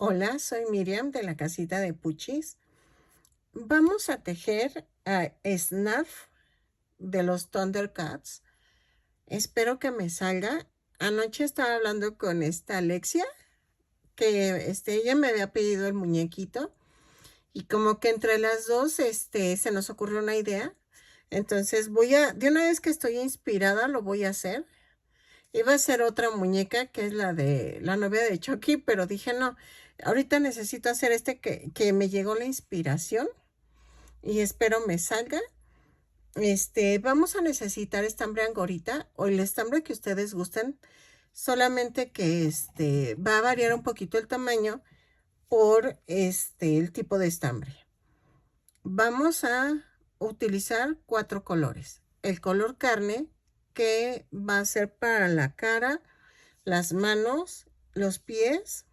Hola, soy Miriam de la casita de Puchis. Vamos a tejer a Snarf de los Thundercats. Espero que me salga. Anoche estaba hablando con esta Alexia, que ella me había pedido el muñequito y como que entre las dos se nos ocurrió una idea. Entonces de una vez que estoy inspirada, lo voy a hacer. Iba a ser otra muñeca que es la de la novia de Chucky, pero dije no, ahorita necesito hacer que me llegó la inspiración y espero me salga. Vamos a necesitar estambre angorita o el estambre que ustedes gusten, solamente que va a variar un poquito el tamaño por el tipo de estambre. Vamos a utilizar 4 colores. El color carne, que va a ser para la cara, las manos, los pies.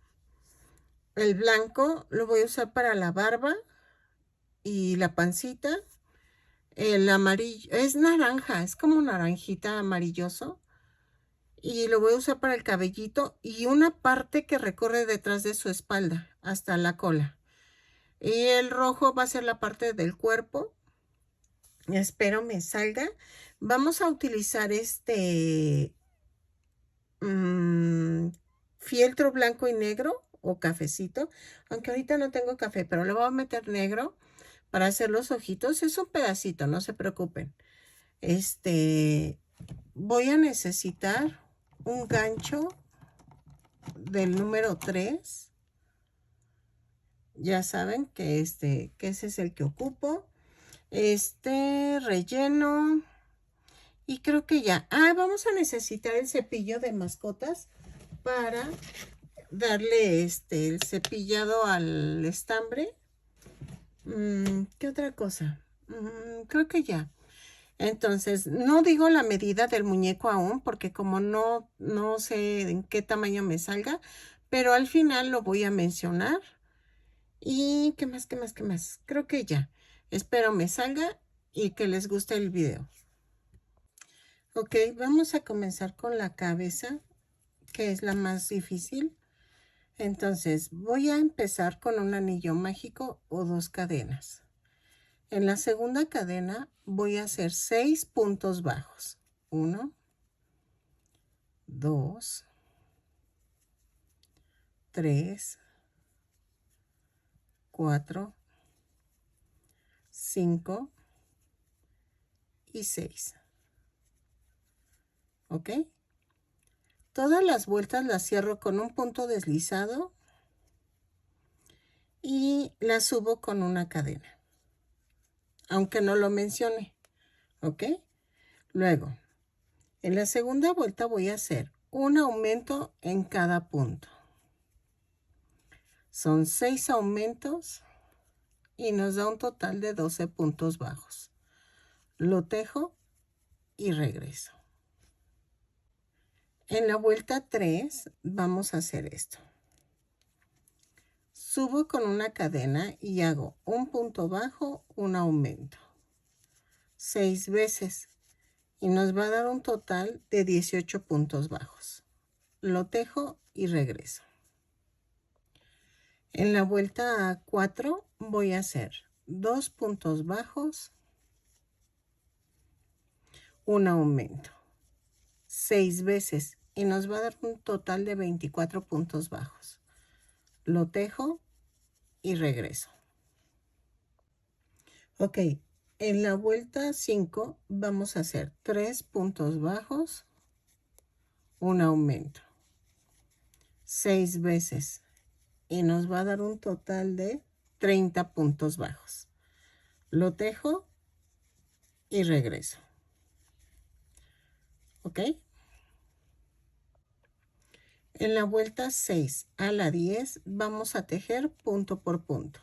El blanco lo voy a usar para la barba y la pancita. El amarillo es naranja, es como naranjita amarilloso. Y lo voy a usar para el cabellito y una parte que recorre detrás de su espalda hasta la cola. Y el rojo va a ser la parte del cuerpo. Espero me salga. Vamos a utilizar mm, fieltro blanco y negro o cafecito, aunque ahorita no tengo café, pero le voy a meter negro para hacer los ojitos. Es un pedacito, no se preocupen. Voy a necesitar un gancho del número 3. Ya saben que ese es el que ocupo. Relleno. Y creo que ya. Vamos a necesitar el cepillo de mascotas para darle el cepillado al estambre. ¿Qué otra cosa? Creo que ya. Entonces, no digo la medida del muñeco aún, porque como no sé en qué tamaño me salga, pero al final lo voy a mencionar. ¿Y qué más, qué más, qué más? Creo que ya. Espero me salga y que les guste el video. Ok, vamos a comenzar con la cabeza, que es la más difícil. Entonces, voy a empezar con un anillo mágico o 2 cadenas. En la segunda cadena voy a hacer 6 puntos bajos. 1, 2, 3, 4, 5 y 6. ¿Ok? Todas las vueltas las cierro con un punto deslizado y las subo con una cadena, aunque no lo mencione. ¿Ok? Luego, en la segunda vuelta voy a hacer un aumento en cada punto. Son 6 aumentos y nos da un total de 12 puntos bajos. Lo tejo y regreso. En la vuelta 3 vamos a hacer esto. Subo con una cadena y hago un punto bajo, un aumento. 6 veces y nos va a dar un total de 18 puntos bajos. Lo tejo y regreso. En la vuelta 4 voy a hacer 2 puntos bajos, un aumento. 6 veces y nos va a dar un total de 24 puntos bajos. Lo tejo y regreso. Ok, en la vuelta 5 vamos a hacer 3 puntos bajos, un aumento. 6 veces y nos va a dar un total de 30 puntos bajos. Lo tejo y regreso. ¿Ok? En la vuelta 6 a la 10 vamos a tejer punto por punto.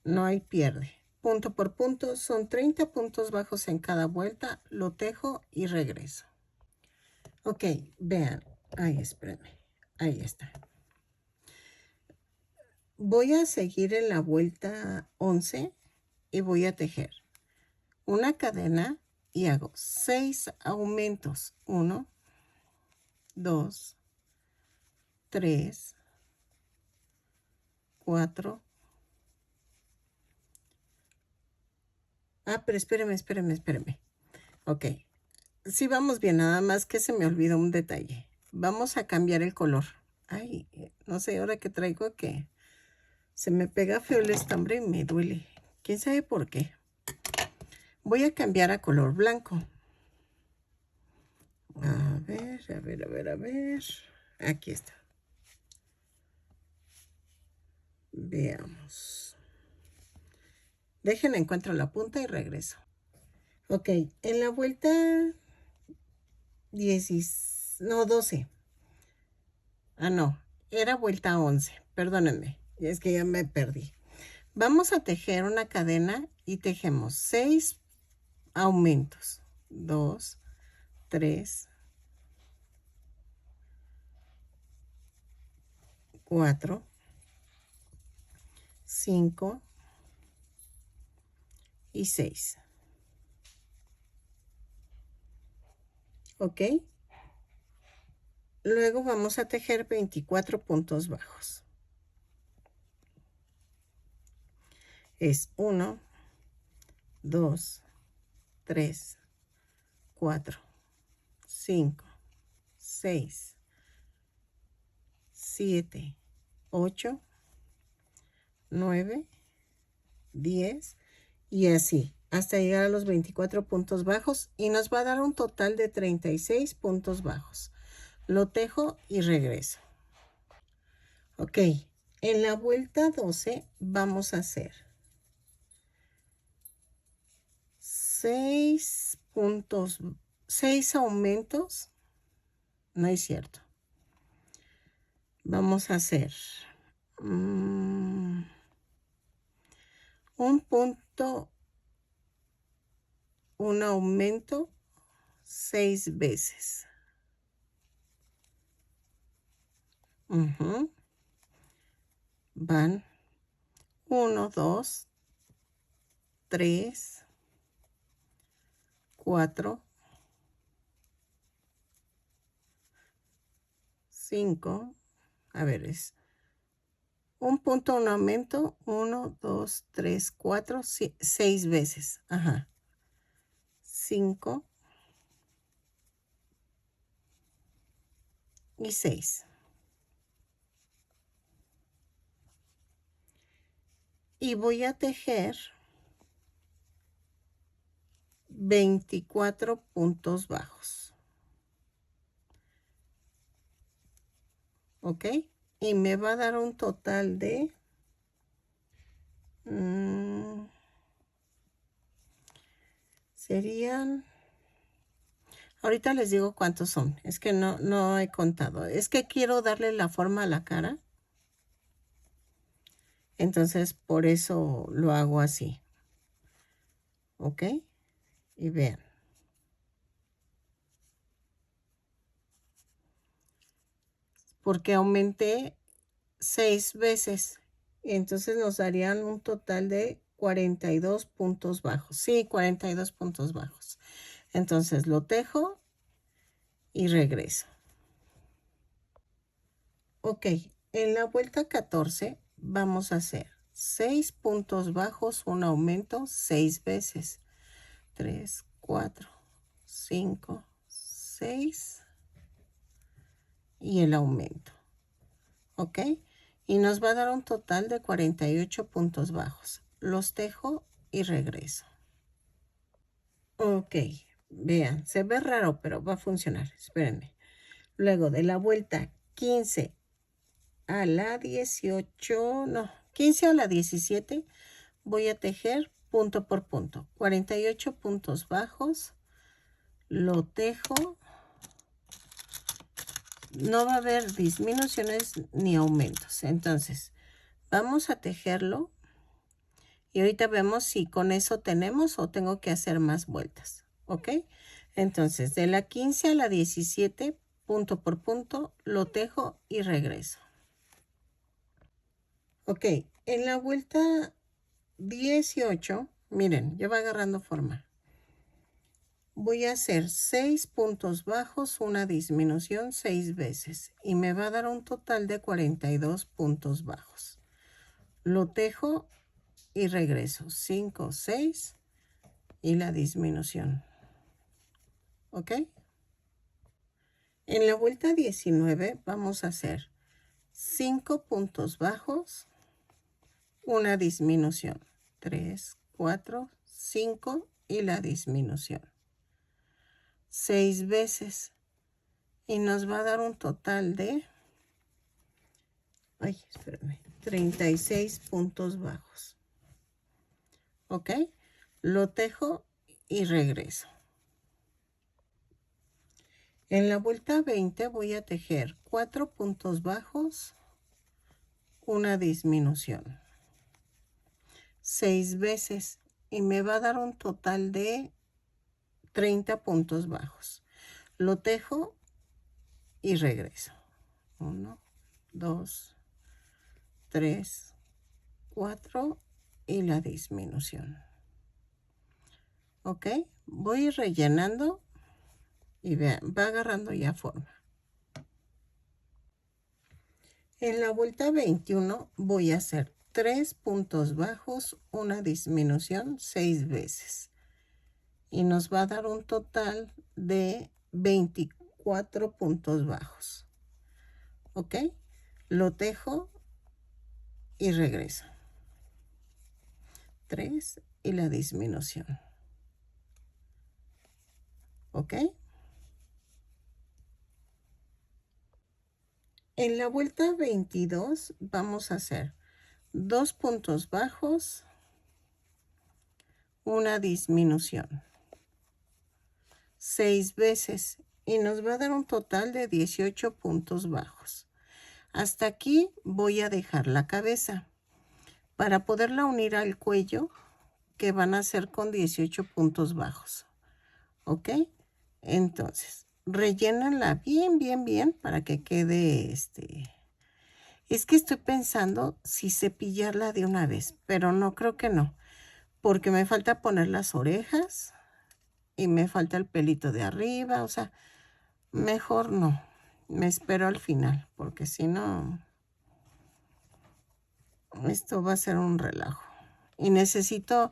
No hay pierde. Punto por punto son 30 puntos bajos en cada vuelta. Lo tejo y regreso. Ok, vean. Ay, espérenme. Ahí está. Voy a seguir en la vuelta 11 y voy a tejer una cadena y hago 6 aumentos. 1, 2, 3, 4. Ah, pero espéreme. Ok. Sí, vamos bien, nada más que se me olvidó un detalle. Vamos a cambiar el color. Ay, no sé, ahora que traigo que se me pega feo el estambre y me duele. ¿Quién sabe por qué? Voy a cambiar a color blanco. A ver. Aquí está. Veamos. Dejen encuentro la punta y regreso. Ok, en la vuelta 12. Ah, no, era vuelta 11. Perdónenme, es que ya me perdí. Vamos a tejer una cadena y tejemos 6 aumentos. 2, 3, 4, 5 y 6. ¿Ok? Luego vamos a tejer 24 puntos bajos. Es 1, 2, 3, 4, 5, 6, 7, 8, 9, 10 y así hasta llegar a los 24 puntos bajos y nos va a dar un total de 36 puntos bajos. Lo tejo y regreso. Ok, en la vuelta 12 vamos a hacer 6 puntos, 6 aumentos. No es cierto. Vamos a hacer un punto, un aumento 6 veces. Van 1, 2, 3, 4, 5. A ver, es un punto, un aumento. 1, 2, 3, 4, 6 veces. Ajá. 5 y 6. Y voy a tejer 24 puntos bajos. ¿Ok? Y me va a dar un total de serían, ahorita les digo cuántos son, es que no he contado, es que quiero darle la forma a la cara, entonces por eso lo hago así. ¿Ok? Y vean. Porque aumenté 6 veces. Entonces nos darían un total de 42 puntos bajos. Sí, 42 puntos bajos. Entonces lo tejo y regreso. Ok, en la vuelta 14 vamos a hacer 6 puntos bajos, un aumento 6 veces. 3, 4, 5, 6 y el aumento. ¿Ok? Y nos va a dar un total de 48 puntos bajos. Los tejo y regreso. Ok, vean, se ve raro, pero va a funcionar. Espérenme. Luego de la vuelta 15 a la 18, no, 15 a la 17, voy a tejer punto por punto. 48 puntos bajos. Lo tejo. No va a haber disminuciones ni aumentos. Entonces, vamos a tejerlo. Y ahorita vemos si con eso tenemos o tengo que hacer más vueltas. ¿Ok? Entonces, de la 15 a la 17, punto por punto, lo tejo y regreso. Ok, en la vuelta 18, miren, ya va agarrando forma. Voy a hacer 6 puntos bajos, una disminución 6 veces. Y me va a dar un total de 42 puntos bajos. lo tejo y regreso. 5, 6 y la disminución. ¿Ok? En la vuelta 19 vamos a hacer 5 puntos bajos, una disminución. 3, 4, 5 y la disminución. 6 veces. Y nos va a dar un total de, ay, espérame, 36 puntos bajos. ¿Ok? Lo tejo y regreso. En la vuelta 20 voy a tejer 4 puntos bajos, una disminución. 6 veces y me va a dar un total de 30 puntos bajos. Lo tejo y regreso. 1, 2, 3, 4 y la disminución. ¿Ok? Voy rellenando y vean, va agarrando ya forma. En la vuelta 21 voy a hacer 3 puntos bajos, una disminución 6 veces. Y nos va a dar un total de 24 puntos bajos. ¿Ok? Lo tejo y regreso. 3 y la disminución. ¿Ok? En la vuelta 22 vamos a hacer 2 puntos bajos, una disminución. 6 veces y nos va a dar un total de 18 puntos bajos. Hasta aquí voy a dejar la cabeza para poderla unir al cuello, que van a ser con 18 puntos bajos. ¿Ok? Entonces, rellénala bien, bien, bien para que quede Es que estoy pensando si cepillarla de una vez, pero no, creo que no, porque me falta poner las orejas y me falta el pelito de arriba, o sea, mejor no. Me espero al final, porque si no, esto va a ser un relajo. Y necesito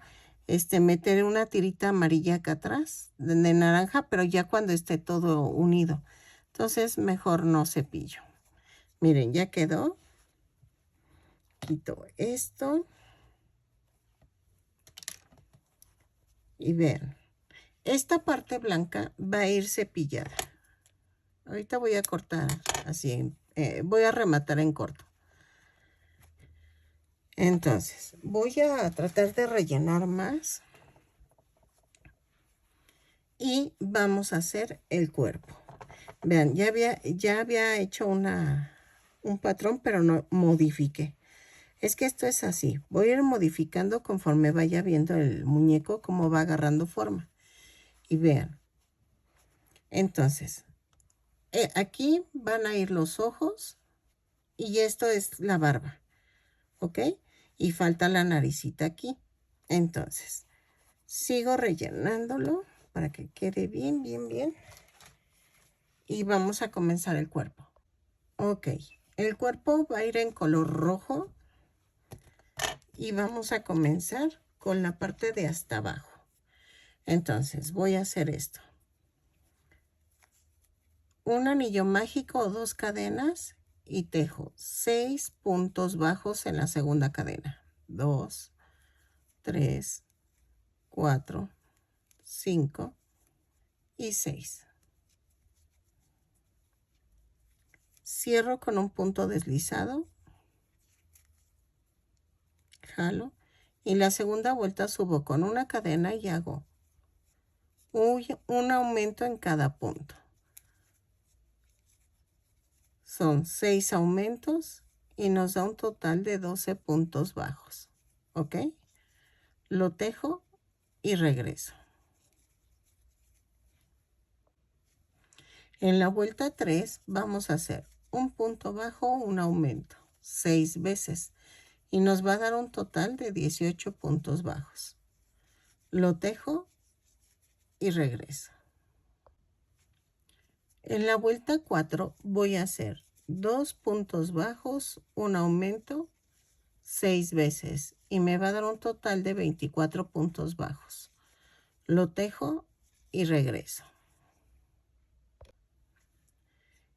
meter una tirita amarilla acá atrás, de naranja, pero ya cuando esté todo unido. Entonces, mejor no cepillo. Miren, ya quedó. Quito esto. Y vean, esta parte blanca va a ir cepillada. Ahorita voy a cortar así, voy a rematar en corto. Entonces, voy a tratar de rellenar más. Y vamos a hacer el cuerpo. Vean, ya había hecho un patrón, pero no modifiqué. Es que esto es así. Voy a ir modificando conforme vaya viendo el muñeco cómo va agarrando forma. Y vean. Entonces, aquí van a ir los ojos y esto es la barba. ¿Ok? Y falta la naricita aquí. Entonces, sigo rellenándolo para que quede bien, bien, bien. Y vamos a comenzar el cuerpo. Ok, el cuerpo va a ir en color rojo y vamos a comenzar con la parte de hasta abajo. Entonces voy a hacer esto. Un anillo mágico o 2 cadenas y tejo 6 puntos bajos en la segunda cadena. 2, 3, 4, 5 y 6. Cierro con un punto deslizado. Jalo. Y la segunda vuelta subo con una cadena y hago un aumento en cada punto. Son 6 aumentos y nos da un total de 12 puntos bajos. ¿Ok? Lo tejo y regreso. En la vuelta 3 vamos a hacer un punto bajo, un aumento, 6 veces. Y nos va a dar un total de 18 puntos bajos. Lo tejo y regreso. En la vuelta 4 voy a hacer 2 puntos bajos, un aumento, 6 veces y me va a dar un total de 24 puntos bajos. Lo tejo y regreso.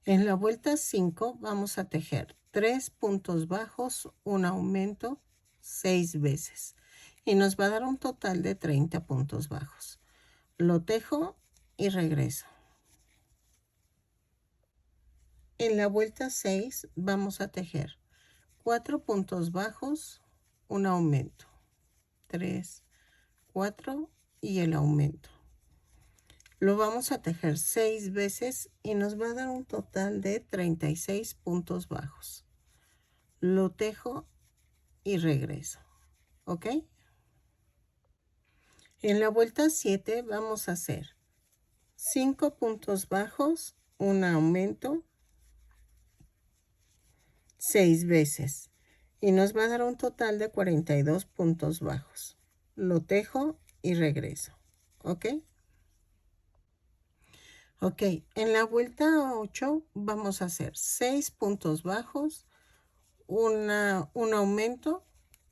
En la vuelta 5 vamos a tejer 3 puntos bajos, un aumento, 6 veces y nos va a dar un total de 30 puntos bajos. Lo tejo y regreso. En la vuelta 6 vamos a tejer 4 puntos bajos, un aumento, 3, 4 y el aumento. Lo vamos a tejer 6 veces y nos va a dar un total de 36 puntos bajos. Lo tejo y regreso. ¿Ok? En la vuelta 7 vamos a hacer 5 puntos bajos, un aumento, 6 veces. Y nos va a dar un total de 42 puntos bajos. Lo tejo y regreso. ¿Ok? Ok, en la vuelta 8 vamos a hacer 6 puntos bajos, un aumento,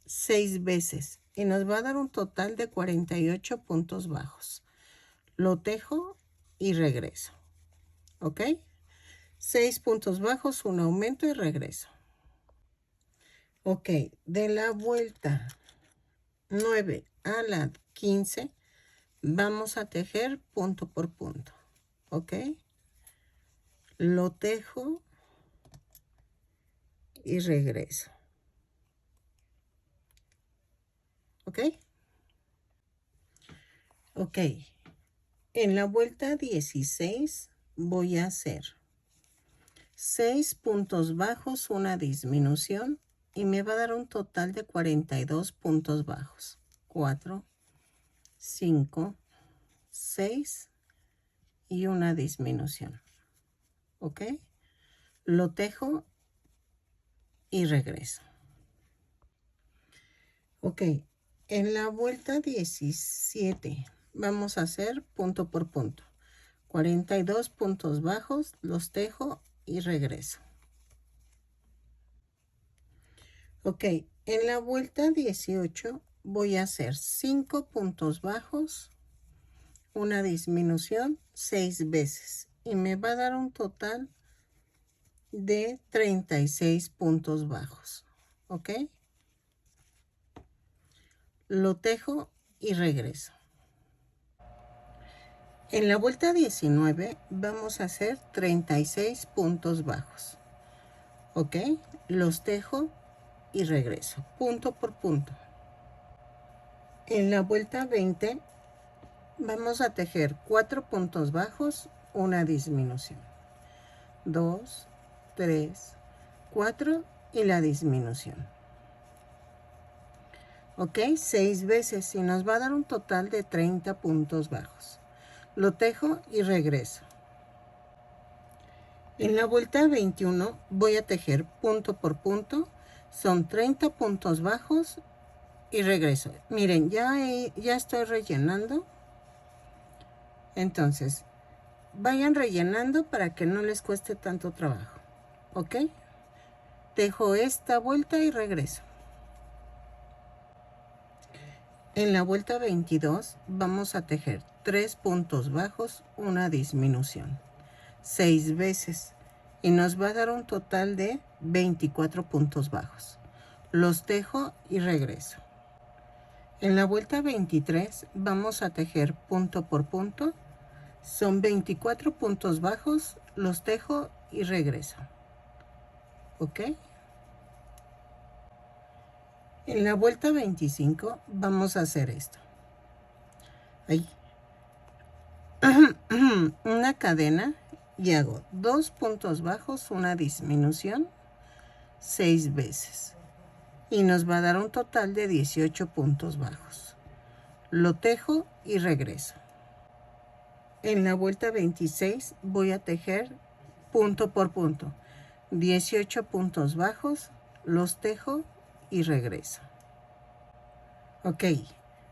6 veces y nos va a dar un total de 48 puntos bajos. Lo tejo y regreso. ¿Ok? 6 puntos bajos, un aumento y regreso. Ok, de la vuelta 9 a la 15 vamos a tejer punto por punto. ¿Ok? Lo tejo y regreso. ¿Ok? Ok. En la vuelta 16 voy a hacer 6 puntos bajos, una disminución y me va a dar un total de 42 puntos bajos. 4, 5, 6 y una disminución. ¿Ok? Lo tejo y regreso. Ok, en la vuelta 17 vamos a hacer punto por punto. 42 puntos bajos, los tejo y regreso. Ok, en la vuelta 18 voy a hacer 5 puntos bajos, una disminución 6 veces y me va a dar un total de 36 puntos bajos. ¿Ok? Lo tejo y regreso. En la vuelta 19 vamos a hacer 36 puntos bajos. ¿Ok? Los tejo y regreso, punto por punto. En la vuelta 20 vamos a tejer 4 puntos bajos, una disminución. 2, 3, 4 y la disminución. Ok, 6 veces y nos va a dar un total de 30 puntos bajos. Lo tejo y regreso. En la vuelta 21 voy a tejer punto por punto. Son 30 puntos bajos y regreso. Miren, ya estoy rellenando. Entonces, vayan rellenando para que no les cueste tanto trabajo. ¿Ok? Tejo esta vuelta y regreso. En la vuelta 22 vamos a tejer 3 puntos bajos, una disminución. 6 veces y nos va a dar un total de 24 puntos bajos. Los tejo y regreso. En la vuelta 23 vamos a tejer punto por punto. Son 24 puntos bajos, los tejo y regreso. ¿Ok? En la vuelta 25 vamos a hacer esto. Ahí. Una cadena y hago 2 puntos bajos, una disminución, 6 veces. Y nos va a dar un total de 18 puntos bajos. Lo tejo y regreso. En la vuelta 26 voy a tejer punto por punto. 18 puntos bajos, los tejo y regreso. Ok,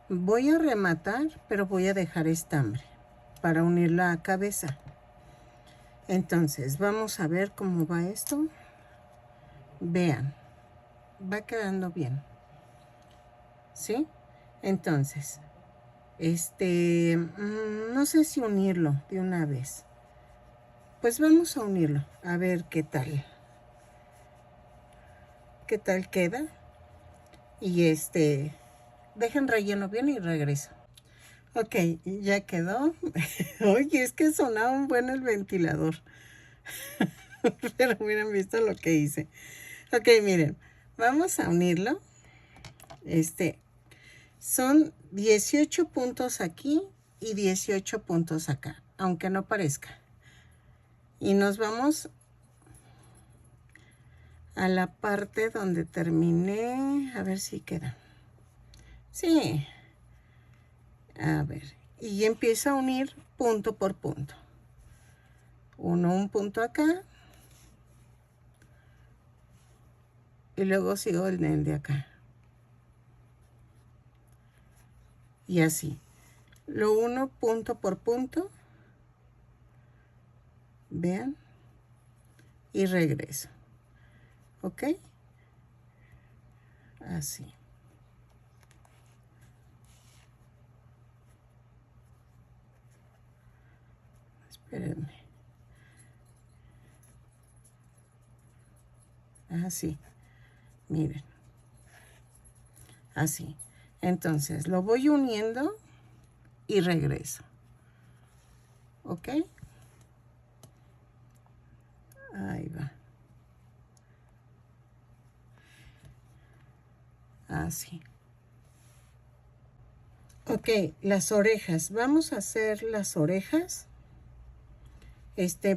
voy a rematar, pero voy a dejar estambre para unir la cabeza. Entonces, vamos a ver cómo va esto. Vean, va quedando bien. ¿Sí? Entonces, no sé si unirlo de una vez. Pues vamos a unirlo, a ver qué tal. ¿Qué tal queda? Y dejen relleno bien y regreso. Ok, ya quedó. Oye, es que sonaba un buen el ventilador. Pero miren, visto lo que hice. Ok, miren, vamos a unirlo. Son 18 puntos aquí y 18 puntos acá, aunque no parezca. Y nos vamos a la parte donde terminé. A ver si queda. Sí. A ver. Y empiezo a unir punto por punto. Un punto acá. Y luego sigo en el de acá. Y así. Lo uno punto por punto. Vean. Y regreso. ¿Ok? Así. Espérenme. Así. Miren. Así. Entonces lo voy uniendo y regreso. ¿Ok? Ahí va. Así. Ok, las orejas. Vamos a hacer las orejas.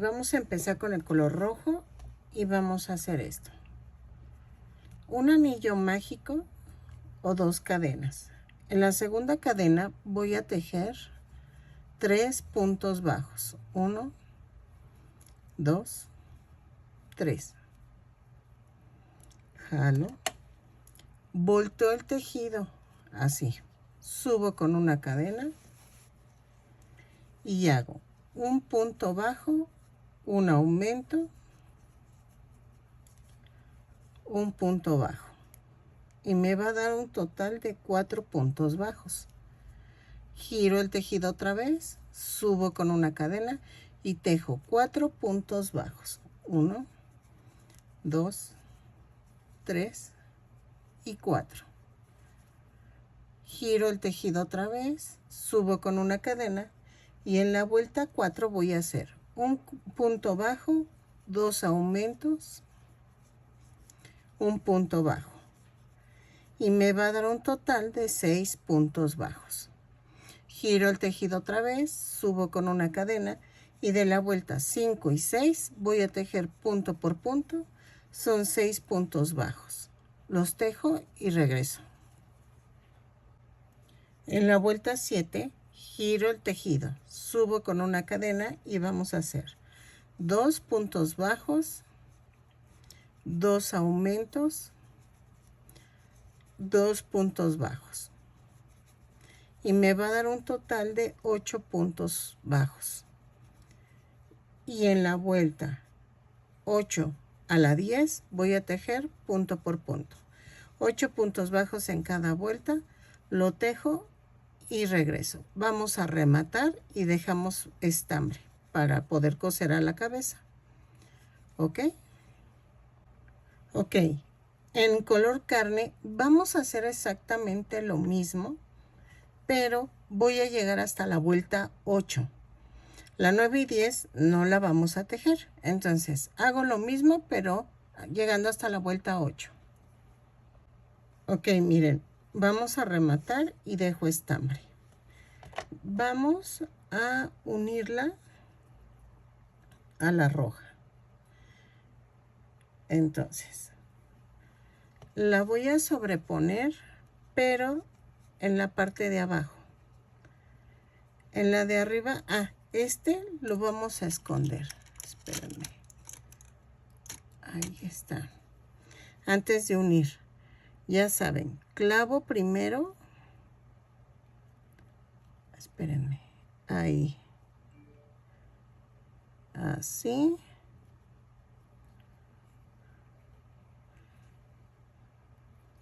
Vamos a empezar con el color rojo y vamos a hacer esto. Un anillo mágico o 2 cadenas. En la segunda cadena voy a tejer 3 puntos bajos. 1, 2, 3. Jalo. Volteo el tejido así. Subo con una cadena y hago un punto bajo, un aumento, un punto bajo. Y me va a dar un total de 4 puntos bajos. Giro el tejido otra vez, subo con una cadena y tejo 4 puntos bajos. 1, 2, 3 y 4. Giro el tejido otra vez, subo con una cadena y en la vuelta 4 voy a hacer un punto bajo, 2 aumentos, un punto bajo. Y me va a dar un total de 6 puntos bajos. Giro el tejido otra vez, subo con una cadena y de la vuelta 5 y 6 voy a tejer punto por punto. Son 6 puntos bajos. Los tejo y regreso. En la vuelta 7 giro el tejido, subo con una cadena y vamos a hacer 2 puntos bajos, 2 aumentos, 2 puntos bajos. Y me va a dar un total de 8 puntos bajos. Y en la vuelta 8 a la 10 voy a tejer punto por punto. 8 puntos bajos en cada vuelta, lo tejo y regreso. Vamos a rematar y dejamos estambre para poder coser a la cabeza. ¿Ok? Ok. En color carne vamos a hacer exactamente lo mismo, pero voy a llegar hasta la vuelta 8. La 9 y 10 no la vamos a tejer. Entonces hago lo mismo, pero llegando hasta la vuelta 8. Ok, miren, vamos a rematar y dejo estambre. Vamos a unirla a la roja. Entonces, la voy a sobreponer, pero en la parte de abajo. En la de arriba, lo vamos a esconder. Espérenme. Ahí está. Antes de unir, ya saben, clavo primero. Espérenme. Ahí. Así.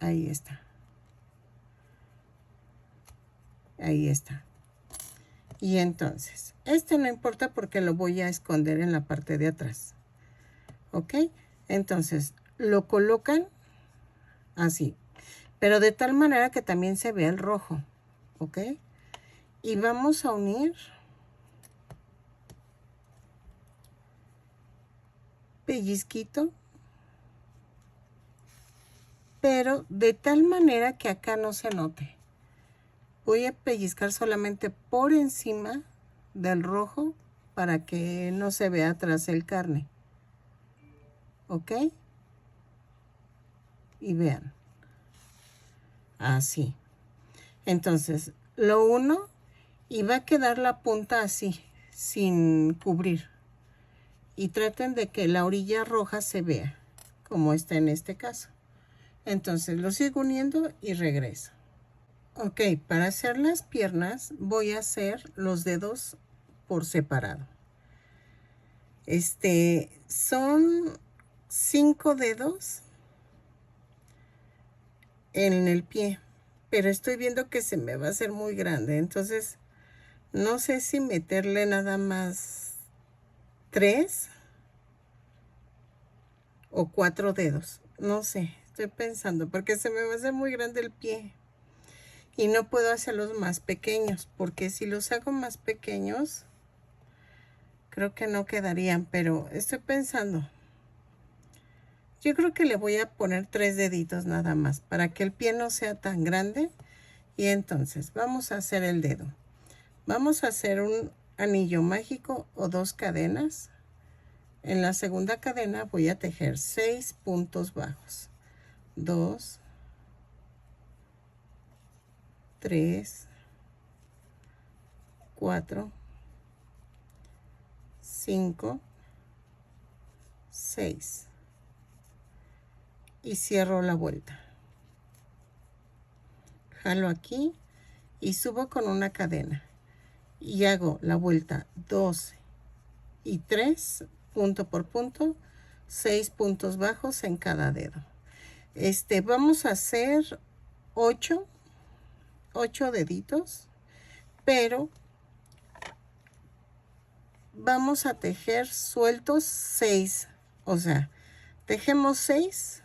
Ahí está. Ahí está. Y entonces, este no importa porque lo voy a esconder en la parte de atrás. ¿Ok? Entonces, lo colocan así, pero de tal manera que también se vea el rojo. ¿Ok? Y vamos a unir pellizquito, pero de tal manera que acá no se note. Voy a pellizcar solamente por encima del rojo para que no se vea atrás el carne. ¿Ok? Y vean. Así. Entonces, lo uno y va a quedar la punta así, sin cubrir. Y traten de que la orilla roja se vea, como está en este caso. Entonces, lo sigo uniendo y regreso. Ok, para hacer las piernas voy a hacer los dedos por separado. Son 5 dedos en el pie, pero estoy viendo que se me va a hacer muy grande, entonces no sé si meterle nada más 3 o 4 dedos. No sé, estoy pensando, porque se me va a hacer muy grande el pie. Y no puedo hacerlos más pequeños, porque si los hago más pequeños, creo que no quedarían, pero estoy pensando. Yo creo que le voy a poner 3 deditos nada más, para que el pie no sea tan grande. Y entonces, vamos a hacer el dedo. Vamos a hacer un anillo mágico o 2 cadenas. En la segunda cadena voy a tejer 6 puntos bajos. 2, 3, 4, 5, 6. Y cierro la vuelta. Jalo aquí y subo con una cadena. Y hago la vuelta 2 y 3, punto por punto, 6 puntos bajos en cada dedo. Vamos a hacer 8 deditos, pero vamos a tejer sueltos 6, o sea, tejemos 6.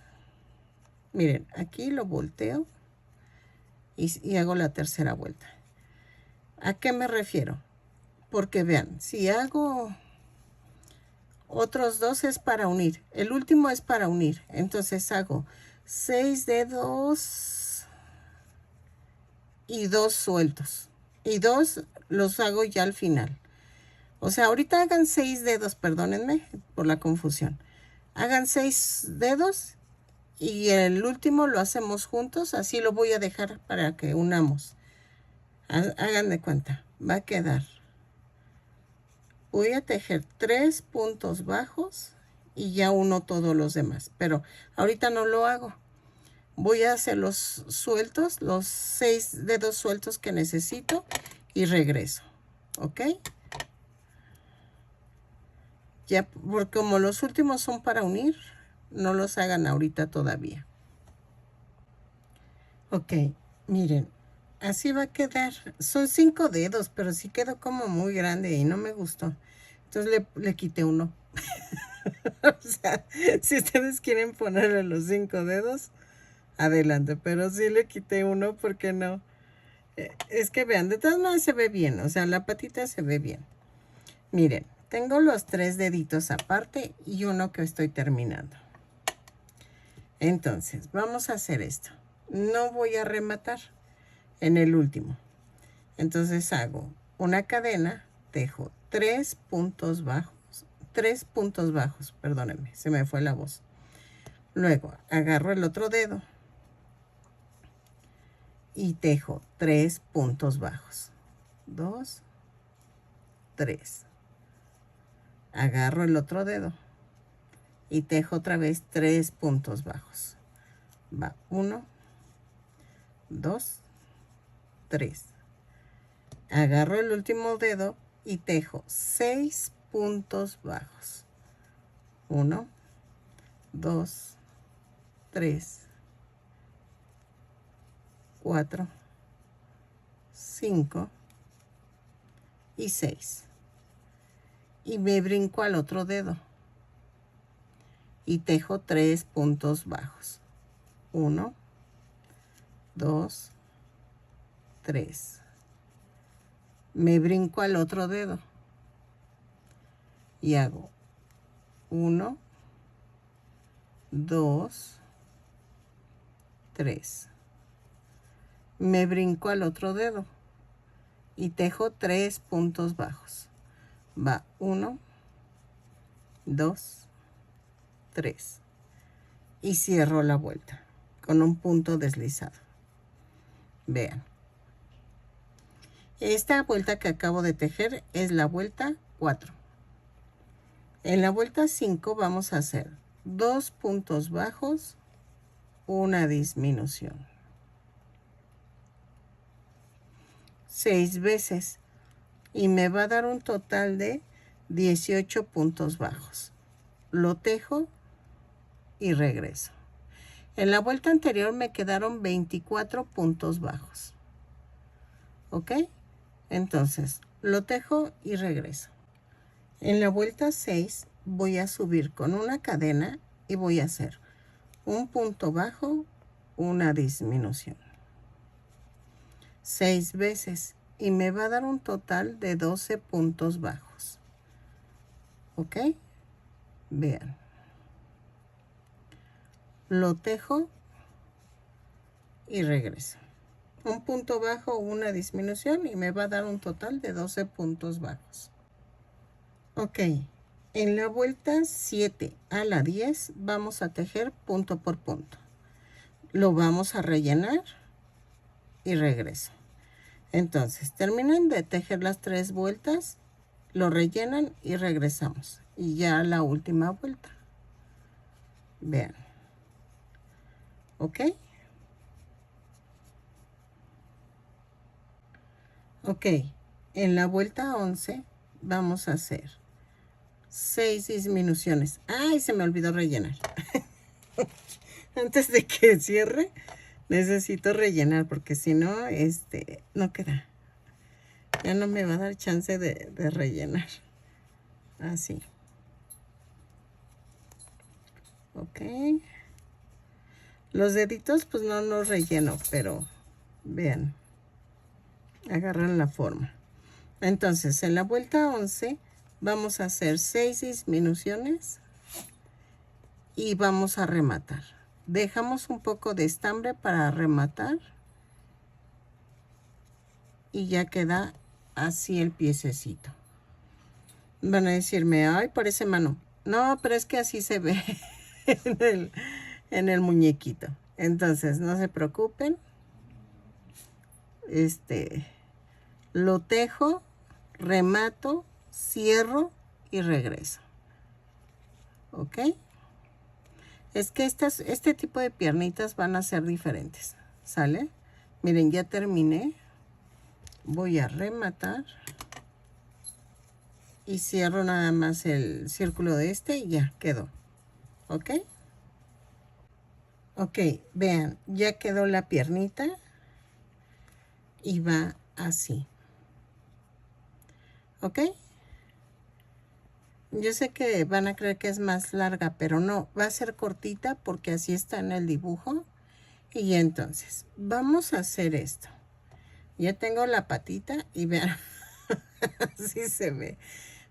Miren, aquí lo volteo y hago la tercera vuelta. ¿A qué me refiero? Porque vean, si hago otros 2 es para unir, el último es para unir, entonces hago 6 dedos y 2 sueltos, y 2 los hago ya al final. O sea, ahorita hagan 6 dedos, perdónenme por la confusión. Hagan 6 dedos y el último lo hacemos juntos, así lo voy a dejar para que unamos. Hagan de cuenta, va a quedar. Voy a tejer 3 puntos bajos y ya uno todos los demás, pero ahorita no lo hago. Voy a hacer los sueltos, los 6 dedos sueltos que necesito y regreso, ¿ok? Ya, porque como los últimos son para unir, no los hagan ahorita todavía. Ok, miren, así va a quedar. Son 5 dedos, pero sí quedó como muy grande y no me gustó. Entonces le quité uno. O sea, si ustedes quieren ponerle los 5 dedos, adelante. Pero sí le quité uno porque no. Es que vean, de todas maneras se ve bien. O sea, la patita se ve bien. Miren, tengo los 3 deditos aparte y uno que estoy terminando. Entonces, vamos a hacer esto. No voy a rematar en el último. Entonces hago una cadena, tejo 3 puntos bajos, perdónenme, se me fue la voz. Luego agarro el otro dedo y tejo 3 puntos bajos. 2, 3. Agarro el otro dedo y tejo otra vez 3 puntos bajos. Va 1, 2, 3. Agarro el último dedo y tejo 6 puntos bajos. 1, 2, 3, 4, 5 y 6. Y me brinco al otro dedo y tejo 3 puntos bajos. 1, 2, 3. Me brinco al otro dedo y hago 1, 2, 3. Me brinco al otro dedo y tejo 3 puntos bajos. Va 1, 2, 3. Y cierro la vuelta con un punto deslizado. Vean. Esta vuelta que acabo de tejer es la vuelta 4. En la vuelta 5 vamos a hacer 2 puntos bajos, una disminución. 6 veces. Y me va a dar un total de 18 puntos bajos. Lo tejo y regreso. En la vuelta anterior me quedaron 24 puntos bajos. ¿Ok? Entonces, lo tejo y regreso. En la vuelta 6 voy a subir con una cadena y voy a hacer un punto bajo, una disminución. 6 veces y me va a dar un total de 12 puntos bajos. ¿Ok? Vean. Lo tejo y regreso. Un punto bajo, una disminución y me va a dar un total de 12 puntos bajos. Ok, en la vuelta 7 a la 10 vamos a tejer punto por punto. Lo vamos a rellenar y regreso. Entonces, terminan de tejer las 3 vueltas, lo rellenan y regresamos. Y ya la última vuelta. Vean. ¿Ok? Ok, en la vuelta 11 vamos a hacer 6 disminuciones. ¡Ay! Se me olvidó rellenar. Antes de que cierre, necesito rellenar porque si no, no queda. Ya no me va a dar chance de rellenar. Así. Ok. Los deditos pues no los relleno, pero vean. Agarran la forma. Entonces, en la vuelta 11 vamos a hacer 6 disminuciones y vamos a rematar. Dejamos un poco de estambre para rematar y ya queda así el piececito. Van a decirme, ay, parece mano. No, pero es que así se ve en el muñequito. Entonces, no se preocupen. Lo tejo, remato, cierro y regreso. ¿Ok? Es que este tipo de piernitas van a ser diferentes. ¿Sale? Miren, ya terminé. Voy a rematar. Y cierro nada más el círculo de y ya quedó. ¿Ok? Ok, vean, ya quedó la piernita. Y va así. ¿Ok? Yo sé que van a creer que es más larga, pero no, va a ser cortita porque así está en el dibujo. Y entonces, vamos a hacer esto. Ya tengo la patita y vean, así se ve.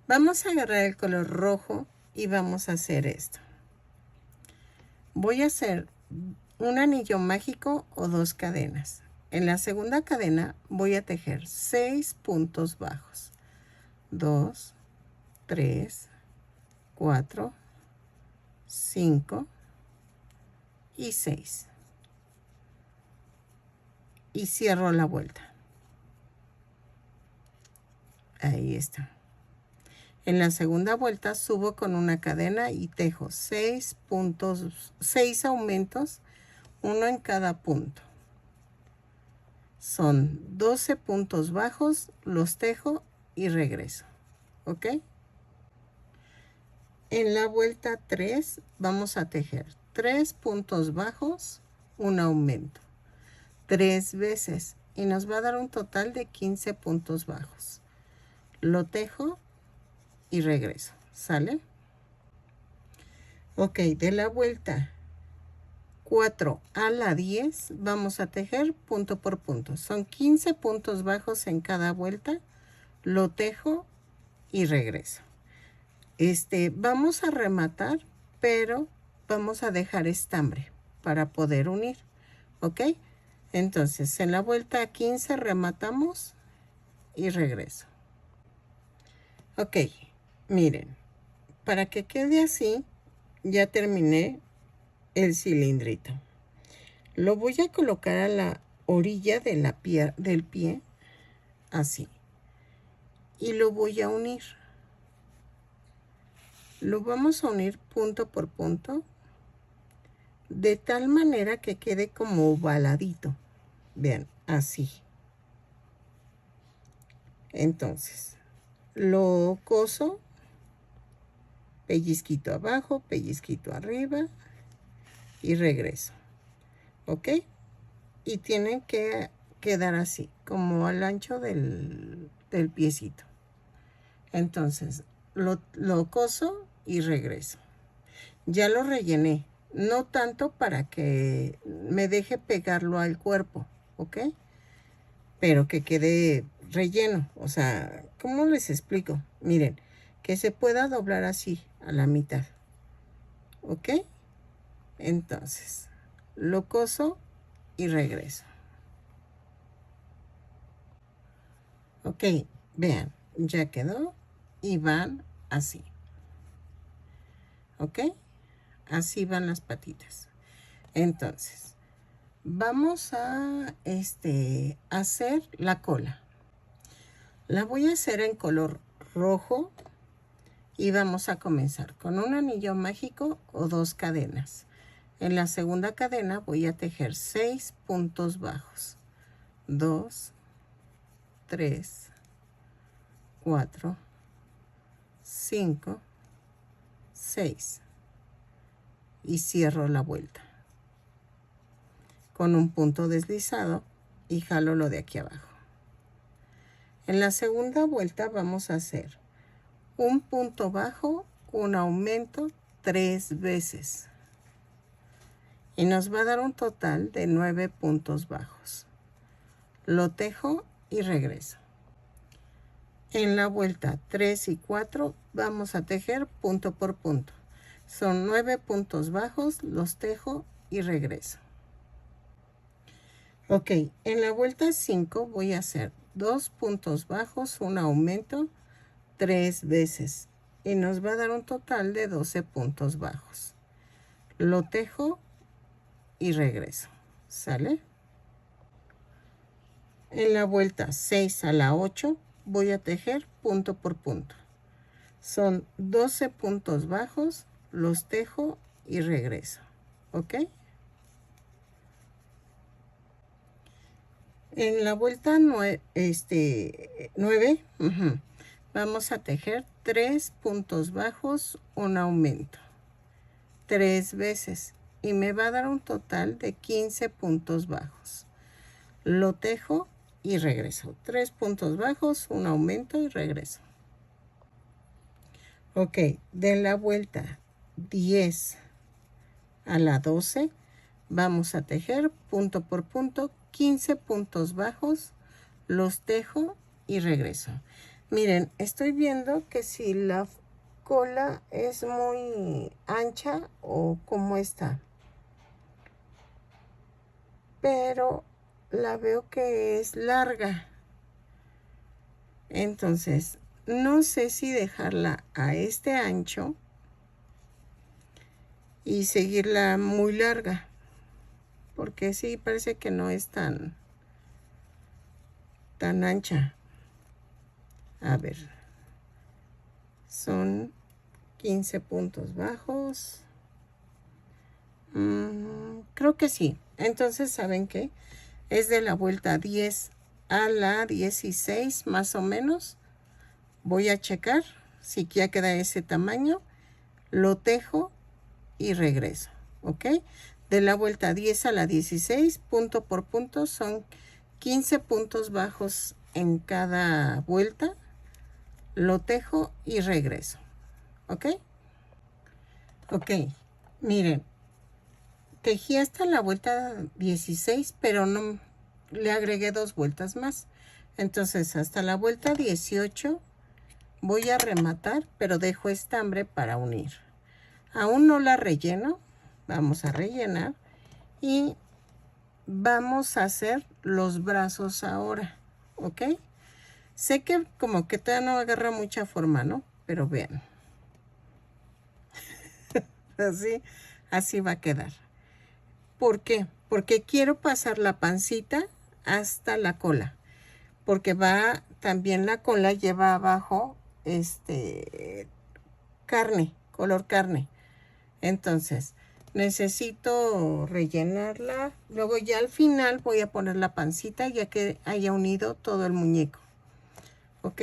Vamos a agarrar el color rojo y vamos a hacer esto. Voy a hacer un anillo mágico o 2 cadenas. En la segunda cadena voy a tejer 6 puntos bajos. 2, 3, 4, 5 y 6. Y cierro la vuelta. Ahí está. En la segunda vuelta subo con una cadena y tejo 6 puntos, 6 aumentos, uno en cada punto. Son 12 puntos bajos, los tejo y regreso. ¿Ok? En la vuelta 3 vamos a tejer 3 puntos bajos, un aumento. 3 veces y nos va a dar un total de 15 puntos bajos. Lo tejo y regreso, ¿sale? Ok, de la vuelta 4 a la 10 vamos a tejer punto por punto. Son 15 puntos bajos en cada vuelta. Lo tejo y regreso. Vamos a rematar, pero vamos a dejar estambre para poder unir, ¿ok? Entonces, en la vuelta 15 rematamos y regreso. Ok, miren, para que quede así, ya terminé el cilindrito. Lo voy a colocar a la orilla de del pie, así. Y lo voy a unir. Lo vamos a unir punto por punto, de tal manera que quede como ovaladito. Vean, así. Entonces, lo coso, pellizquito abajo, pellizquito arriba y regreso. ¿Ok? Y tienen que quedar así, como al ancho del piecito. Entonces, lo coso y regreso. Ya lo rellené. No tanto para que me deje pegarlo al cuerpo, ¿ok? Pero que quede relleno. O sea, ¿cómo les explico? Miren, que se pueda doblar así a la mitad. ¿Ok? Entonces, lo coso y regreso. Ok, vean, ya quedó y van así. ¿Ok? Así van las patitas. Entonces, vamos a hacer la cola. La voy a hacer en color rojo y vamos a comenzar con un anillo mágico o 2 cadenas. En la segunda cadena voy a tejer 6 puntos bajos. 2, 3, 4, 5, 6. Y cierro la vuelta con un punto deslizado y jalo lo de aquí abajo. En la segunda vuelta vamos a hacer un punto bajo, un aumento 3 veces y nos va a dar un total de 9 puntos bajos. Lo tejo y regreso. En la vuelta 3 y 4 vamos a tejer punto por punto. Son 9 puntos bajos, los tejo y regreso. Ok, en la vuelta 5 voy a hacer 2 puntos bajos, un aumento 3 veces y nos va a dar un total de 12 puntos bajos. Lo tejo y regreso. ¿Sale? En la vuelta 6 a la 8 voy a tejer punto por punto. Son 12 puntos bajos, los tejo y regreso. ¿Ok? En la vuelta 9, vamos a tejer 3 puntos bajos, un aumento. 3 veces. Y me va a dar un total de 15 puntos bajos. Lo tejo y regreso. 3 puntos bajos, un aumento y regreso. Ok, de la vuelta 10 a la 12 vamos a tejer punto por punto 15 puntos bajos, los tejo y regreso. Miren, estoy viendo que si la cola es muy ancha o como está, pero la veo que es larga. Entonces, no sé si dejarla a este ancho y seguirla muy larga, porque sí parece que no es tan ancha. A ver, son 15 puntos bajos. Creo que sí. Entonces, ¿saben qué? Es de la vuelta 10 a la 16 más o menos. Voy a checar si ya queda ese tamaño. Lo tejo y regreso. ¿Ok? De la vuelta 10 a la 16, punto por punto, son 15 puntos bajos en cada vuelta. Lo tejo y regreso. ¿Ok? Ok, miren, tejí hasta la vuelta 16, pero no le agregué 2 vueltas más. Entonces, hasta la vuelta 18 voy a rematar, pero dejo estambre para unir. Aún no la relleno, vamos a rellenar y vamos a hacer los brazos ahora, ¿ok? Sé que como que todavía no agarra mucha forma, ¿no? Pero vean. Así va a quedar. ¿Por qué? Porque quiero pasar la pancita hasta la cola. Porque va, también la cola lleva abajo, carne, color carne. Entonces, necesito rellenarla. Luego ya al final voy a poner la pancita ya que haya unido todo el muñeco. ¿Ok?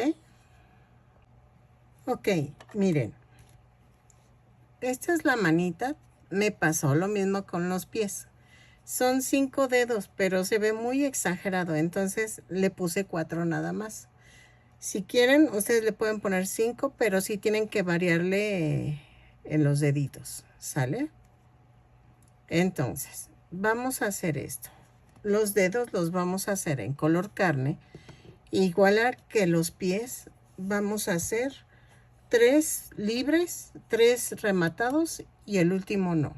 Ok, miren. Esta es la manita. Me pasó lo mismo con los pies. Son 5 dedos, pero se ve muy exagerado. Entonces le puse 4 nada más. Si quieren, ustedes le pueden poner 5, pero sí tienen que variarle en los deditos. ¿Sale? Entonces, vamos a hacer esto. Los dedos los vamos a hacer en color carne. Igual que los pies, vamos a hacer 3 libres, 3 rematados y el último no.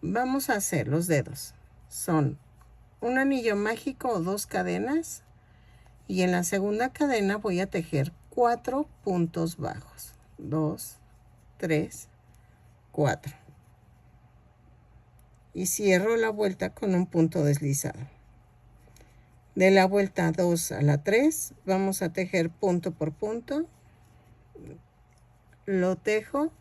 Vamos a hacer los dedos. Son un anillo mágico o 2 cadenas. Y en la segunda cadena voy a tejer 4 puntos bajos. 2, 3, 4. Y cierro la vuelta con un punto deslizado. De la vuelta 2 a la 3 vamos a tejer punto por punto. Lo tejo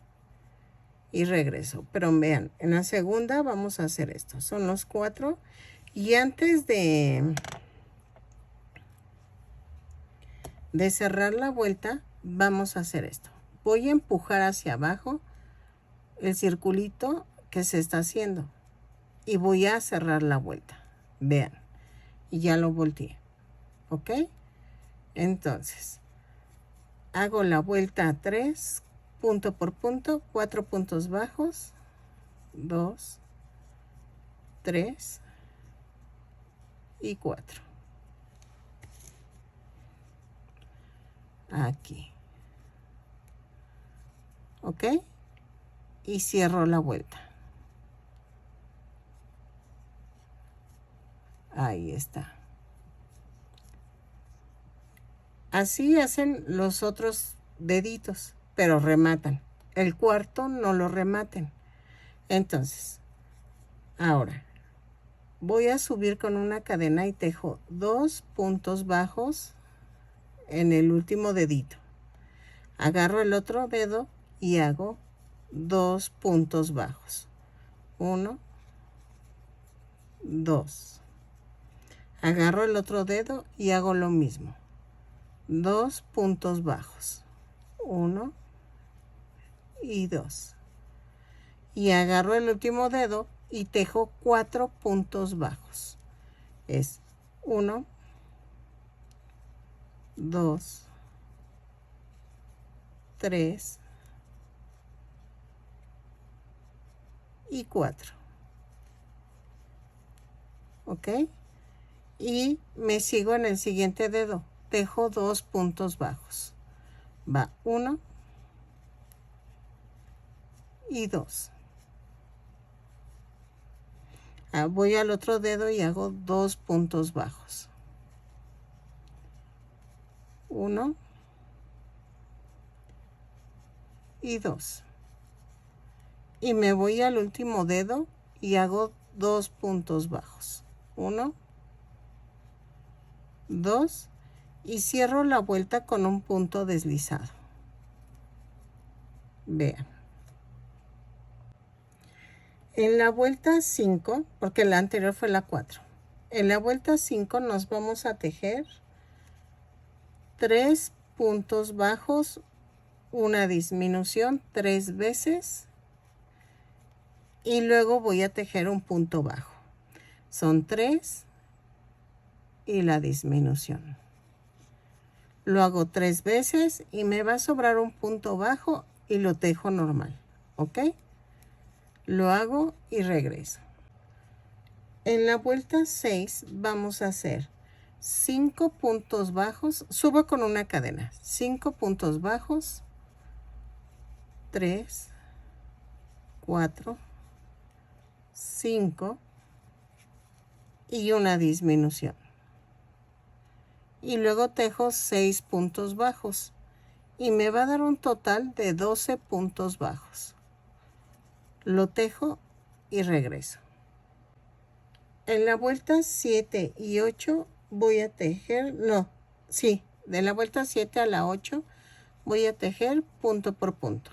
y regreso. Pero vean, en la segunda vamos a hacer esto. Son los 4. Y antes de cerrar la vuelta, vamos a hacer esto. Voy a empujar hacia abajo el circulito que se está haciendo. Y voy a cerrar la vuelta. Vean. Y ya lo volteé. ¿Ok? Entonces, hago la vuelta 3, punto por punto, 4 puntos bajos, 2, 3 y 4. Aquí. ¿Ok? Y cierro la vuelta. Ahí está. Así hacen los otros deditos, pero rematan. El cuarto no lo rematen. Entonces, ahora voy a subir con una cadena y tejo 2 puntos bajos en el último dedito. Agarro el otro dedo y hago 2 puntos bajos. 1, 2. Agarro el otro dedo y hago lo mismo. 2 puntos bajos. 1 y 2. Y agarro el último dedo y tejo 4 puntos bajos. Es 1, 2, 3 y 4. ¿Ok? Y me sigo en el siguiente dedo. Tejo 2 puntos bajos. Va 1 y 2. Voy al otro dedo y hago 2 puntos bajos. 1 y 2. Y me voy al último dedo y hago 2 puntos bajos. 1, 2 y cierro la vuelta con un punto deslizado. Vean. En la vuelta 5, porque la anterior fue la 4. En la vuelta 5 nos vamos a tejer 3 puntos bajos, una disminución 3 veces y luego voy a tejer un punto bajo. Son 3 y la disminución. Lo hago 3 veces y me va a sobrar un punto bajo y lo tejo normal, ¿ok? Lo hago y regreso. En la vuelta 6 vamos a hacer 5 puntos bajos, subo con una cadena, 5 puntos bajos, 3, 4, 5 y una disminución. Y luego tejo 6 puntos bajos y me va a dar un total de 12 puntos bajos. Lo tejo y regreso. En la vuelta 7 y 8 voy a tejer, de la vuelta 7 a la 8 voy a tejer punto por punto.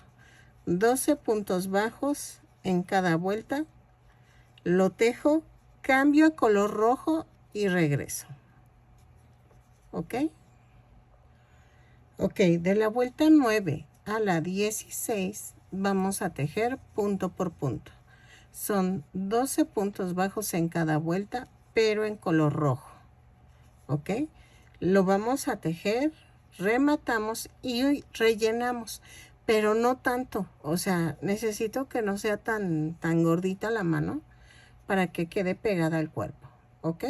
12 puntos bajos en cada vuelta. Lo tejo, cambio a color rojo y regreso. ¿Ok? Ok, de la vuelta 9 a la 16 vamos a tejer punto por punto. Son 12 puntos bajos en cada vuelta, pero en color rojo. ¿Ok? Lo vamos a tejer, rematamos y rellenamos, pero no tanto. O sea, necesito que no sea tan gordita la mano para que quede pegada al cuerpo. ¿Ok?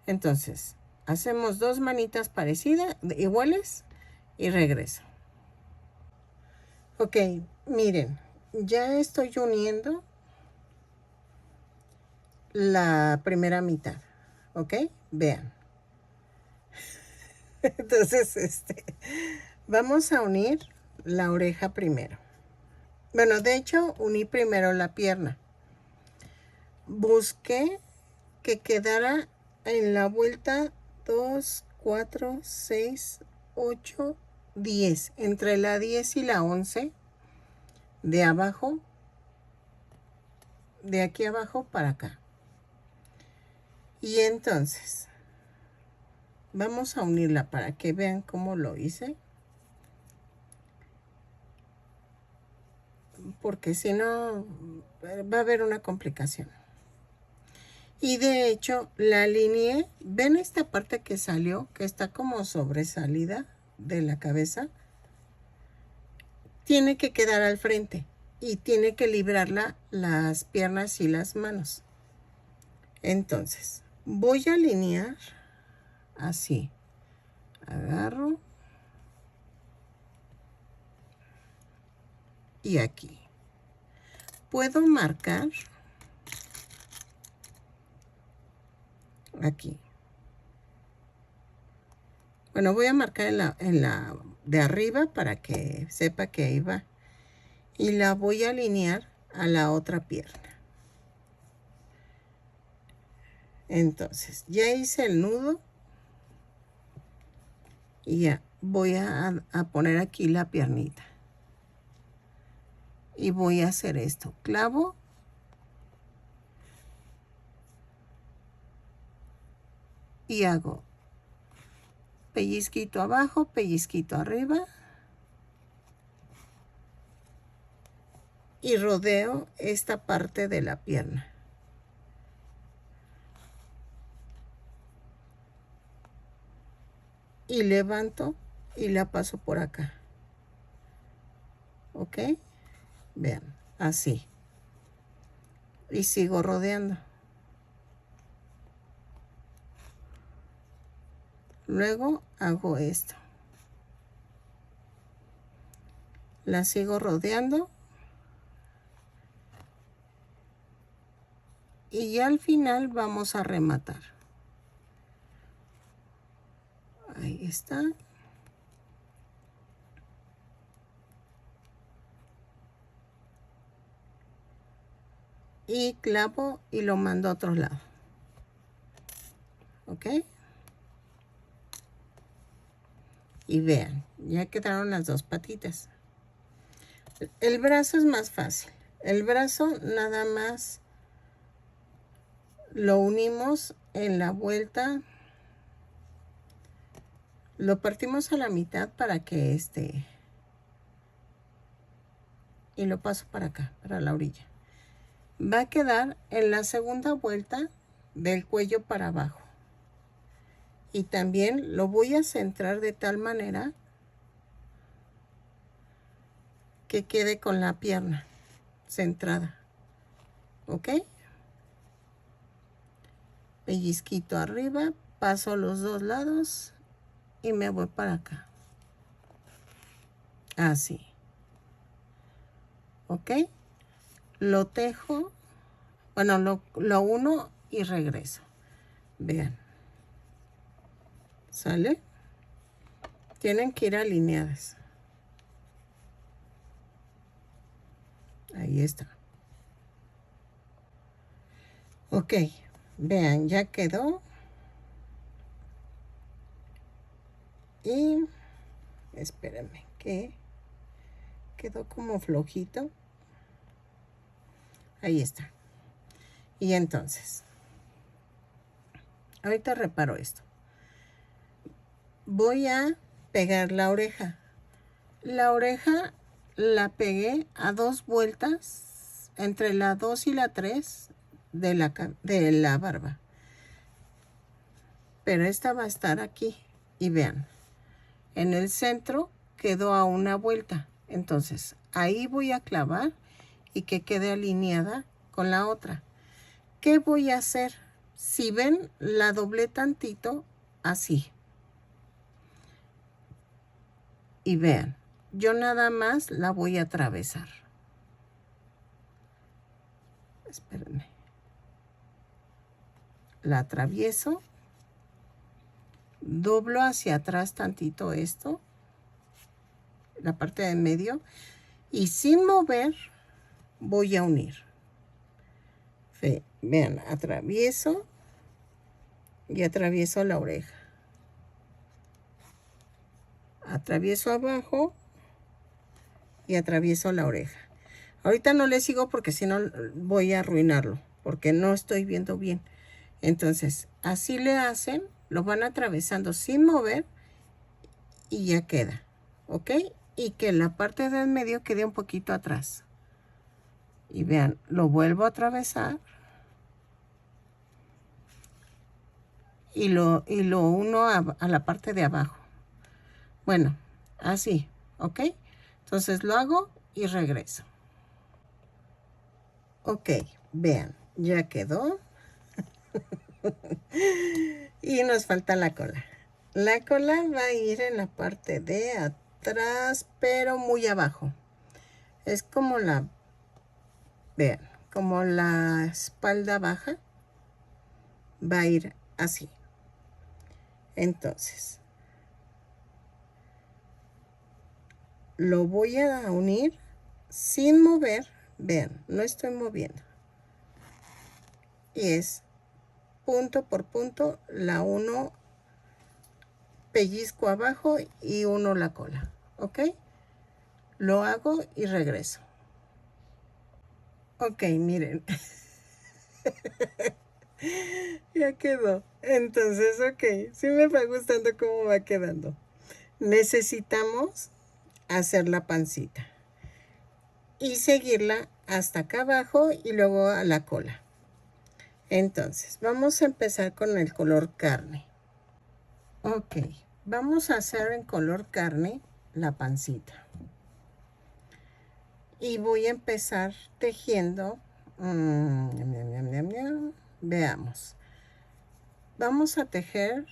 Entonces, hacemos 2 manitas parecidas, iguales, y regreso. Ok, miren, ya estoy uniendo la primera mitad. ¿Ok? Vean. Entonces, vamos a unir la oreja primero. Bueno, de hecho, uní primero la pierna. Busqué que quedara en la vuelta 2, 4, 6, 8, 10. Entre la 10 y la 11 de abajo, de aquí abajo para acá. Y entonces, vamos a unirla para que vean cómo lo hice. Porque si no, va a haber una complicación. Y de hecho, la alineé. ¿Ven esta parte que salió? Que está como sobresalida de la cabeza. Tiene que quedar al frente. Y tiene que librarla las piernas y las manos. Entonces, voy a alinear así. Agarro. Y aquí. Puedo marcar aquí. Bueno, voy a marcar en la de arriba para que sepa que ahí va. Y la voy a alinear a la otra pierna. Entonces, ya hice el nudo. Y ya voy a poner aquí la piernita. Y voy a hacer esto. Clavo. Y hago pellizquito abajo, pellizquito arriba. Y rodeo esta parte de la pierna. Y levanto y la paso por acá. ¿Ok? Vean, así. Y sigo rodeando. Luego hago esto. La sigo rodeando. Y ya al final vamos a rematar. Ahí está. Y clavo y lo mando a otro lado. ¿Ok? Y vean, ya quedaron las dos patitas. El brazo es más fácil. El brazo nada más lo unimos en la vuelta. Lo partimos a la mitad para que y lo paso para acá, para la orilla. va a quedar en la segunda vuelta del cuello para abajo. Y también lo voy a centrar de tal manera que quede con la pierna centrada. ¿Ok? Pellizquito arriba, paso los dos lados y me voy para acá. Así. ¿Ok? Lo tejo, bueno, lo uno y regreso. Vean. ¿Sale? Tienen que ir alineadas. Ahí está. Ok, vean, ya quedó. Y espérenme, que quedó como flojito. Ahí está. Y entonces, ahorita reparo esto. Voy a pegar la oreja. La oreja la pegué a 2 vueltas, entre la 2 y la 3 de la barba. Pero esta va a estar aquí. Y vean, en el centro quedó a 1 vuelta. Entonces, ahí voy a clavar y que quede alineada con la otra. ¿Qué voy a hacer? Si ven, la doblé tantito así. Y vean, yo nada más la voy a atravesar. Espérenme. La atravieso. Doblo hacia atrás tantito esto. La parte de en medio. Y sin mover, voy a unir. Vean, atravieso. Y atravieso la oreja. Atravieso abajo. Y atravieso la oreja. Ahorita no le sigo porque si no voy a arruinarlo. Porque no estoy viendo bien. Entonces, así le hacen. Lo van atravesando sin mover. Y ya queda. ¿Ok? Y que la parte del medio quede un poquito atrás. Y vean, lo vuelvo a atravesar. Y lo uno a la parte de abajo. Bueno, así. ¿Ok? Entonces lo hago y regreso. Ok, vean, ya quedó. Y nos falta la cola. La cola va a ir en la parte de atrás, pero muy abajo. Es como vean, como la espalda baja. Va a ir así. Entonces, lo voy a unir sin mover. Vean, no estoy moviendo. Y es punto por punto, la uno pellizco abajo y uno la cola. ¿Ok? Lo hago y regreso. Ok, miren. Ya quedó. Entonces, ok. Sí me va gustando cómo va quedando. Necesitamos hacer la pancita. Y seguirla hasta acá abajo y luego a la cola. Entonces, vamos a empezar con el color carne. Ok, vamos a hacer en color carne la pancita. Y voy a empezar tejiendo. Veamos. Vamos a tejer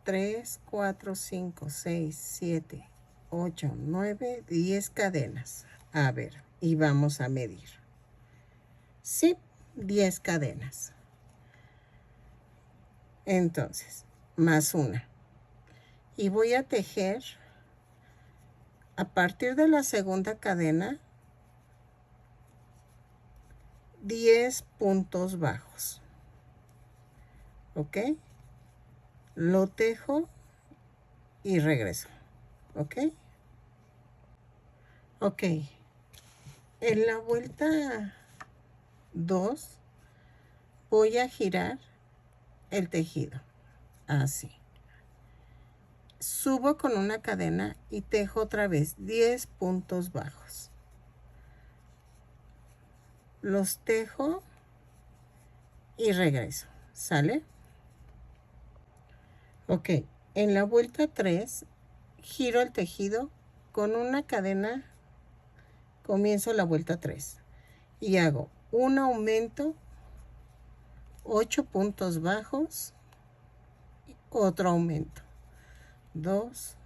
3, 4, 5, 6, 7, 8, 9, 10 cadenas. A ver, y vamos a medir. Sí, 10 cadenas. Entonces, más una. Y voy a tejer a partir de la segunda cadena 10 puntos bajos. ¿Ok? Lo tejo y regreso. ¿Ok? Ok. En la vuelta 2 voy a girar el tejido. Así. Subo con una cadena y tejo otra vez 10 puntos bajos. los tejo y regreso. ¿Sale? Ok, en la vuelta 3 giro el tejido con una cadena, comienzo la vuelta 3 y hago un aumento, 8 puntos bajos, otro aumento, 2,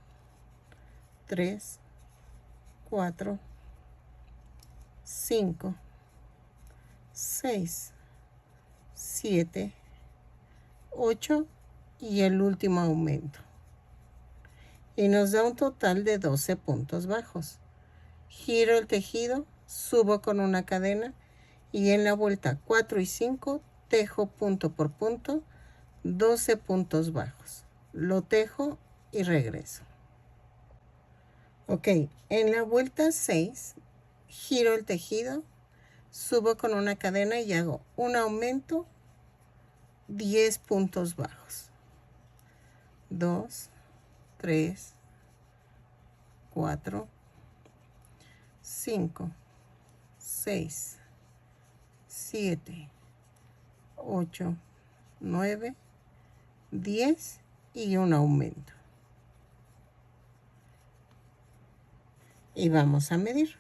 3, 4, 5, 6, 7, 8 y el último aumento. Y nos da un total de 12 puntos bajos. Giro el tejido, subo con una cadena y en la vuelta 4 y 5 tejo punto por punto 12 puntos bajos. Lo tejo y regreso. Ok, en la vuelta 6 giro el tejido, subo con una cadena y hago un aumento, 10 puntos bajos. 2, 3, 4, 5, 6, 7, 8, 9, 10 y un aumento. Y vamos a medir.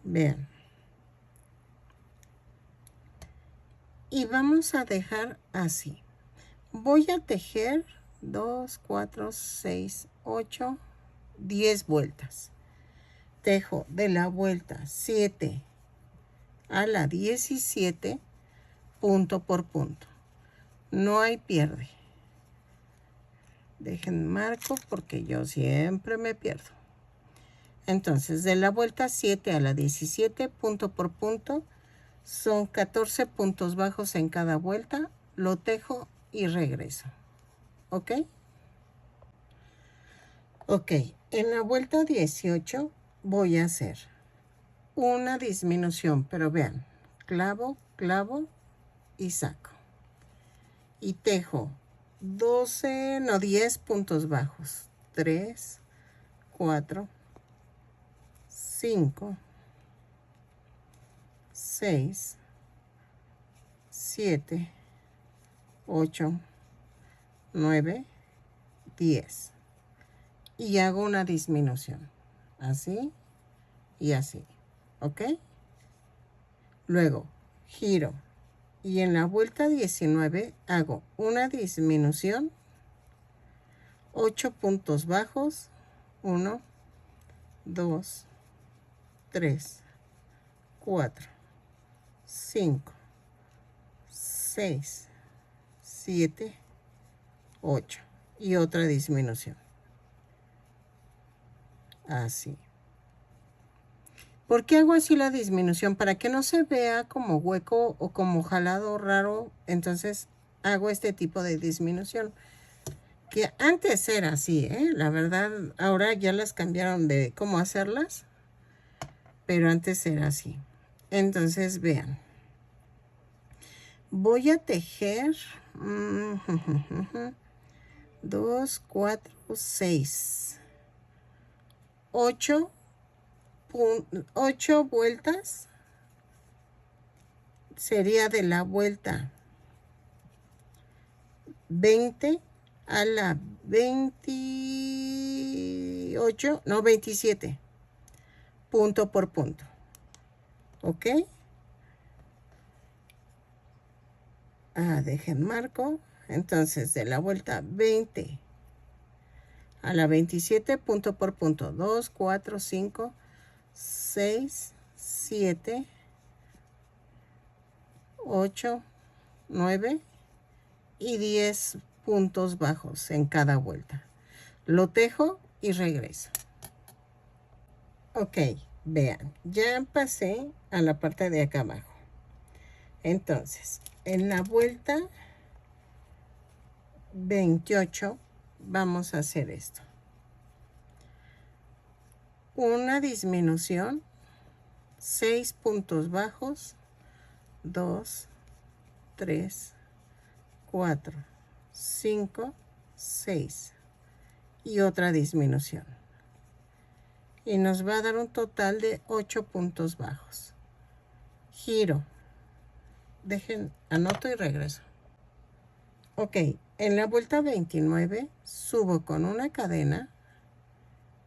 Vean. Y vamos a dejar así. Voy a tejer 2, 4, 6, 8, 10 vueltas. Tejo de la vuelta 7 a la 17, punto por punto. No hay pierde. Dejen marco porque yo siempre me pierdo. Entonces, de la vuelta 7 a la 17, punto por punto, son 14 puntos bajos en cada vuelta. Lo tejo y regreso. ¿Ok? Ok, en la vuelta 18 voy a hacer una disminución, pero vean, clavo, clavo y saco. Y tejo 12, no, 10 puntos bajos. 3, 4, 5, 6, 7, 8, 9, 10. Y hago una disminución. Así y así. ¿Ok? Luego giro. Y en la vuelta 19 hago una disminución, 8 puntos bajos, 1, 2, 3, 4, 5, 6, 7, 8 y otra disminución. Así. ¿Por qué hago así la disminución? Para que no se vea como hueco o como jalado raro, entonces hago este tipo de disminución. Que antes era así, la verdad, ahora ya las cambiaron de cómo hacerlas, pero antes era así. Entonces, vean. Voy a tejer 2, 4, 6, 8 vueltas. Sería de la vuelta 20 a la 28, no, 27, punto por punto. ¿Ok? Dejen marco. Entonces, de la vuelta 20 a la 27, punto por punto. 2, 4, 5, 6, 7, 8, 9 y 10 puntos bajos en cada vuelta. Lo tejo y regreso. Ok, vean, ya pasé a la parte de acá abajo. Entonces, en la vuelta 28 vamos a hacer esto. Una disminución, 6 puntos bajos, 2, 3, 4, 5, 6 y otra disminución. y nos va a dar un total de 8 puntos bajos. Giro. Dejen, anoto y regreso. Ok, en la vuelta 29 subo con una cadena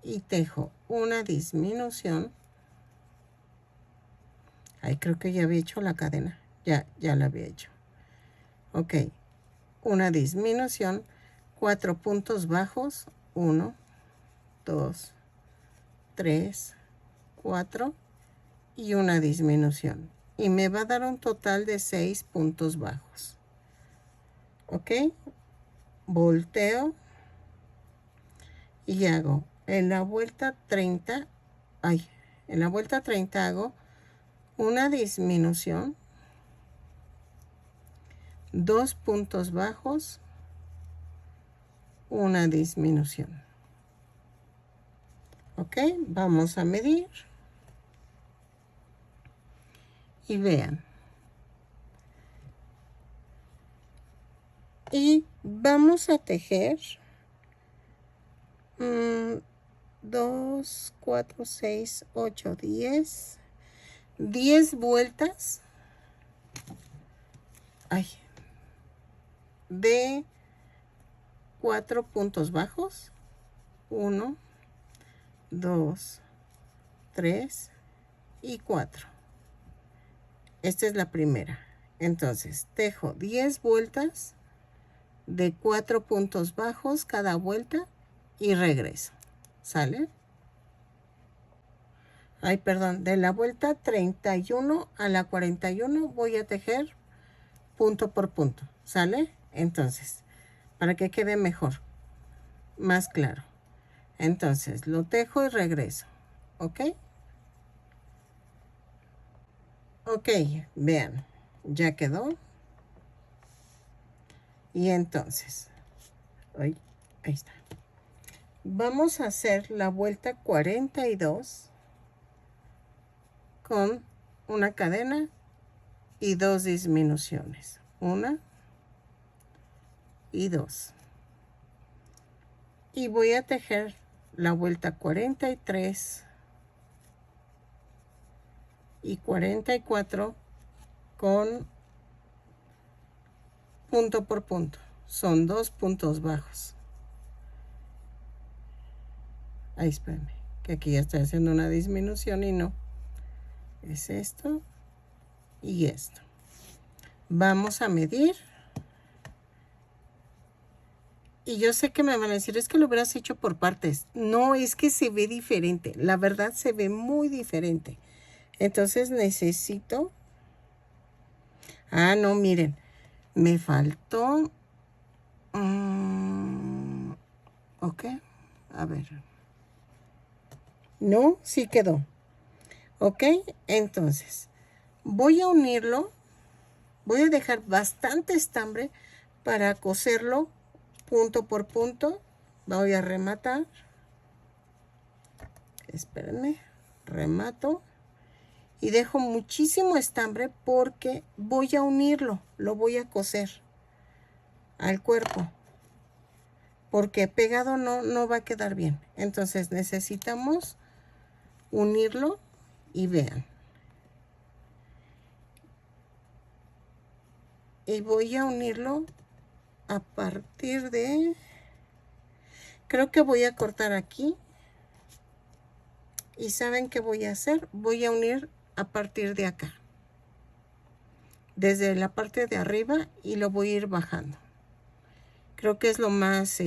y tejo una disminución. Ay, creo que ya había hecho la cadena. Ya la había hecho. Ok, una disminución, 4 puntos bajos, 1, 2, 3, 4 y una disminución. Y me va a dar un total de 6 puntos bajos. Ok, volteo y hago en la vuelta 30, en la vuelta 30 hago una disminución, 2 puntos bajos, una disminución. Ok, vamos a medir y vean. Y vamos a tejer 2, 4, 6, 8, 10 vueltas de 4 puntos bajos, 1, 2, 3 y 4. Esta es la primera. Entonces tejo 10 vueltas de 4 puntos bajos cada vuelta y regreso. ¿Sale? Ay, perdón, de la vuelta 31 a la 41 voy a tejer punto por punto. ¿Sale? Entonces, para que quede mejor, más claro. Entonces, lo tejo y regreso. ¿Ok? Ok, vean, ya quedó. Y entonces, ahí está. Vamos a hacer la vuelta 42 con una cadena y 2 disminuciones. 1 y 2. Y voy a tejer la vuelta 43 y 44 con punto por punto. Son 2 puntos bajos. Ahí, espérenme, que aquí ya estoy haciendo una disminución y no. Es esto y esto. Vamos a medir. Y yo sé que me van a decir, es que lo hubieras hecho por partes. No, es que se ve diferente. La verdad se ve muy diferente. Entonces necesito... Ah, no, miren. Me faltó... ok, a ver. No, sí quedó. Ok, entonces voy a unirlo. Voy a dejar bastante estambre para coserlo punto por punto. Voy a rematar. Espérenme, remato. Y dejo muchísimo estambre porque voy a unirlo. Lo voy a coser al cuerpo. Porque pegado no va a quedar bien. Entonces necesitamos unirlo y vean. Y voy a unirlo a partir de... Creo que voy a cortar aquí. ¿Y saben qué voy a hacer? Voy a unir a partir de acá. Desde la parte de arriba y lo voy a ir bajando. Creo que es lo más,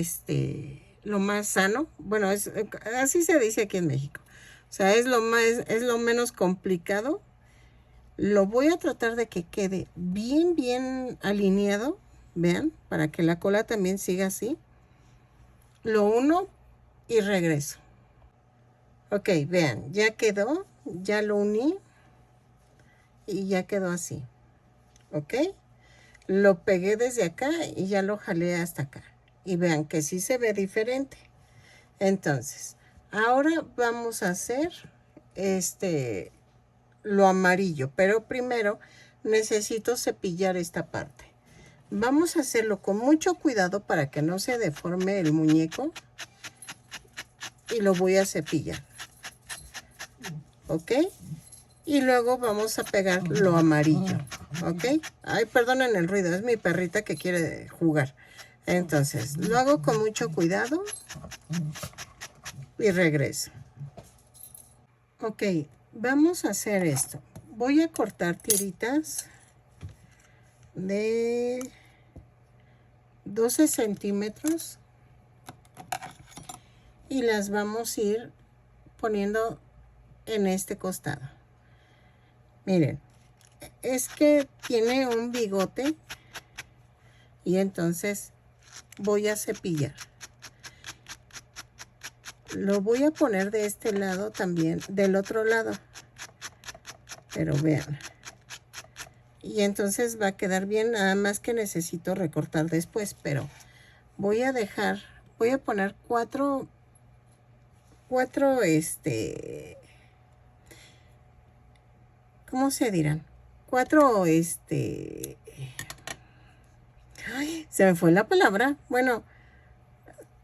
lo más sano. Bueno, así se dice aquí en México. O sea, es lo menos complicado. Lo voy a tratar de que quede bien alineado. Vean, para que la cola también siga así. Lo uno y regreso. Ok, vean, ya quedó. Ya lo uní. Y ya quedó así. Ok. Lo pegué desde acá y ya lo jalé hasta acá. Y vean que sí se ve diferente. Entonces, ahora vamos a hacer lo amarillo. Pero primero necesito cepillar esta parte. Vamos a hacerlo con mucho cuidado para que no se deforme el muñeco. Y lo voy a cepillar. ¿ok? Y luego vamos a pegar lo amarillo, ¿ok? Ay, perdonen el ruido, es mi perrita que quiere jugar. Entonces, lo hago con mucho cuidado y regreso. Ok, vamos a hacer esto. Voy a cortar tiritas de 12 centímetros y las vamos a ir poniendo en este costado. Miren, es que tiene un bigote y entonces voy a cepillar. Lo voy a poner de este lado también, del otro lado. Pero vean. Y entonces va a quedar bien, nada más que necesito recortar después, pero voy a poner cuatro, ¿cómo se dirán? Cuatro, ay, se me fue la palabra. Bueno,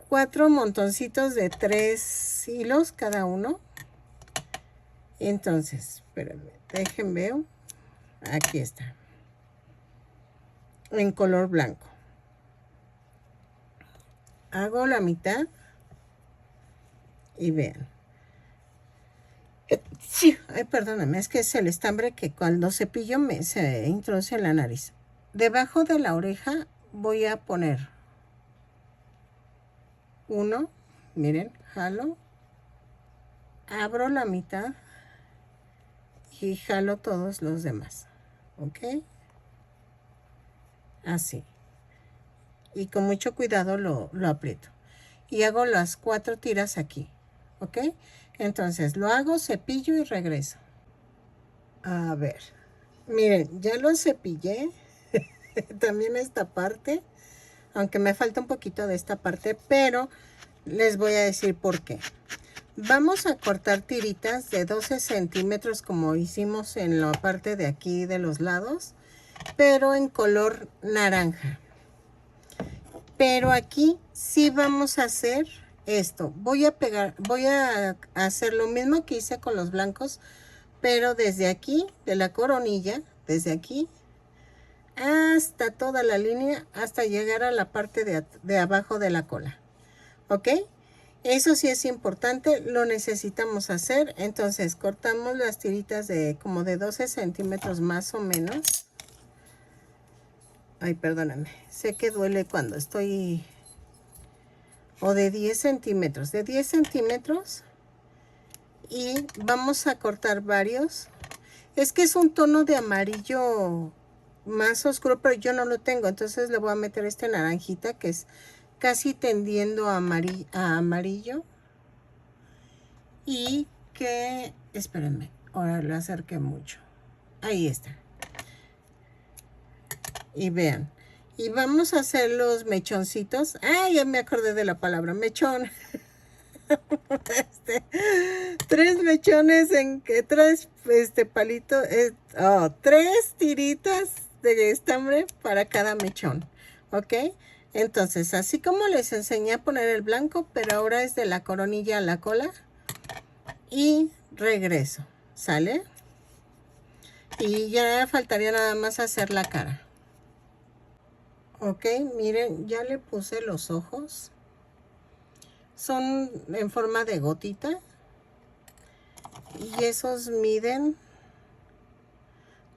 4 montoncitos de 3 hilos cada uno. Entonces, espérenme, dejen veo. Aquí está. En color blanco. Hago la mitad y vean. Sí, ay, perdóname, es que es el estambre que cuando cepillo se introduce en la nariz. Debajo de la oreja voy a poner uno, miren, jalo, abro la mitad y jalo todos los demás, ¿ok? Así. Y con mucho cuidado lo aprieto. Y hago las 4 tiras aquí, ¿ok? Entonces lo hago, cepillo y regreso. A ver, miren, ya lo cepillé. También esta parte, aunque me falta un poquito de esta parte, pero les voy a decir por qué. Vamos a cortar tiritas de 12 centímetros como hicimos en la parte de aquí de los lados, pero en color naranja. Pero aquí sí vamos a hacer esto. Voy a hacer lo mismo que hice con los blancos, pero desde aquí, de la coronilla, desde aquí, hasta toda la línea, hasta llegar a la parte de abajo de la cola. ¿Ok? Eso sí es importante, lo necesitamos hacer. Entonces cortamos las tiritas de como de 12 centímetros más o menos. Ay, perdóname, sé que duele cuando estoy... O de 10 centímetros, de 10 centímetros. Y vamos a cortar varios. Es que es un tono de amarillo más oscuro, pero yo no lo tengo. Entonces le voy a meter este naranjita que es casi tendiendo a amarillo. Y que, espérenme, ahora lo acerqué mucho. Ahí está. Y vean. Y vamos a hacer los mechoncitos. Ah, ya me acordé de la palabra, mechón. 3 mechones en que 3 palitos, 3 tiritas de estambre para cada mechón, ¿ok? Entonces, así como les enseñé a poner el blanco, pero ahora es de la coronilla a la cola y regreso, ¿sale? Y ya faltaría nada más hacer la cara. Ok, miren, ya le puse los ojos. Son en forma de gotita. Y esos miden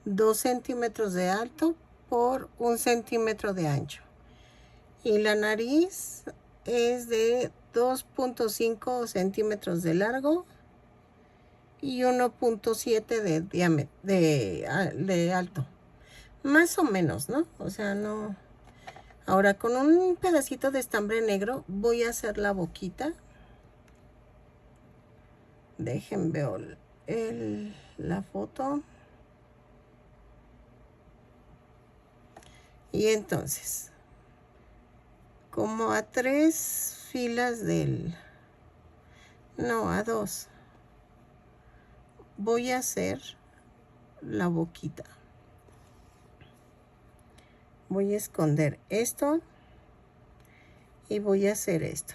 2 centímetros de alto por 1 centímetro de ancho. Y la nariz es de 2.5 centímetros de largo y 1.7 de diámetro, de alto. Más o menos, ¿no? O sea, no. Ahora con un pedacito de estambre negro voy a hacer la boquita. Dejen ver la foto. Y entonces, como a 3 filas no, a 2, voy a hacer la boquita. Voy a esconder esto y voy a hacer esto.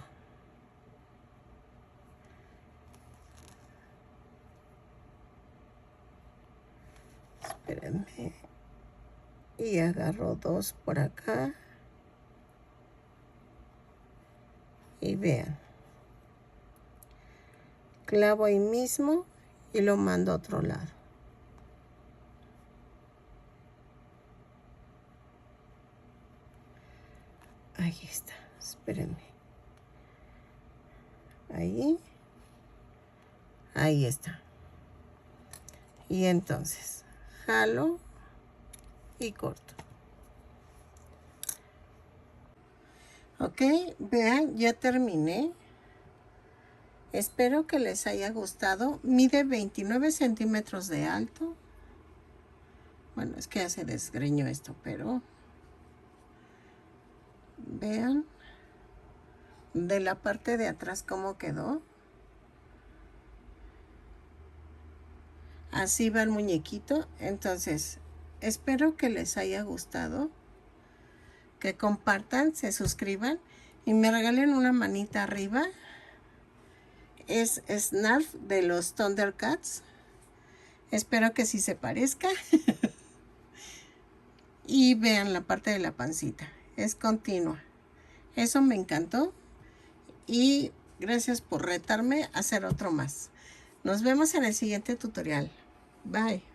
Espérenme. Y agarro dos por acá. Y vean. Clavo ahí mismo y lo mando a otro lado. Ahí está. Espérenme. Ahí. Ahí está. Y entonces jalo y corto. Ok, vean, ya terminé. Espero que les haya gustado. Mide 29 centímetros de alto. Bueno, es que ya se desgreñó esto, pero vean de la parte de atrás cómo quedó. Así va el muñequito. Entonces, espero que les haya gustado. Que compartan, se suscriban y me regalen una manita arriba. Es Snarf de los Thundercats. Espero que sí se parezca. Y vean la parte de la pancita. Es continua. Eso me encantó. Y gracias por retarme a hacer otro más. Nos vemos en el siguiente tutorial. Bye.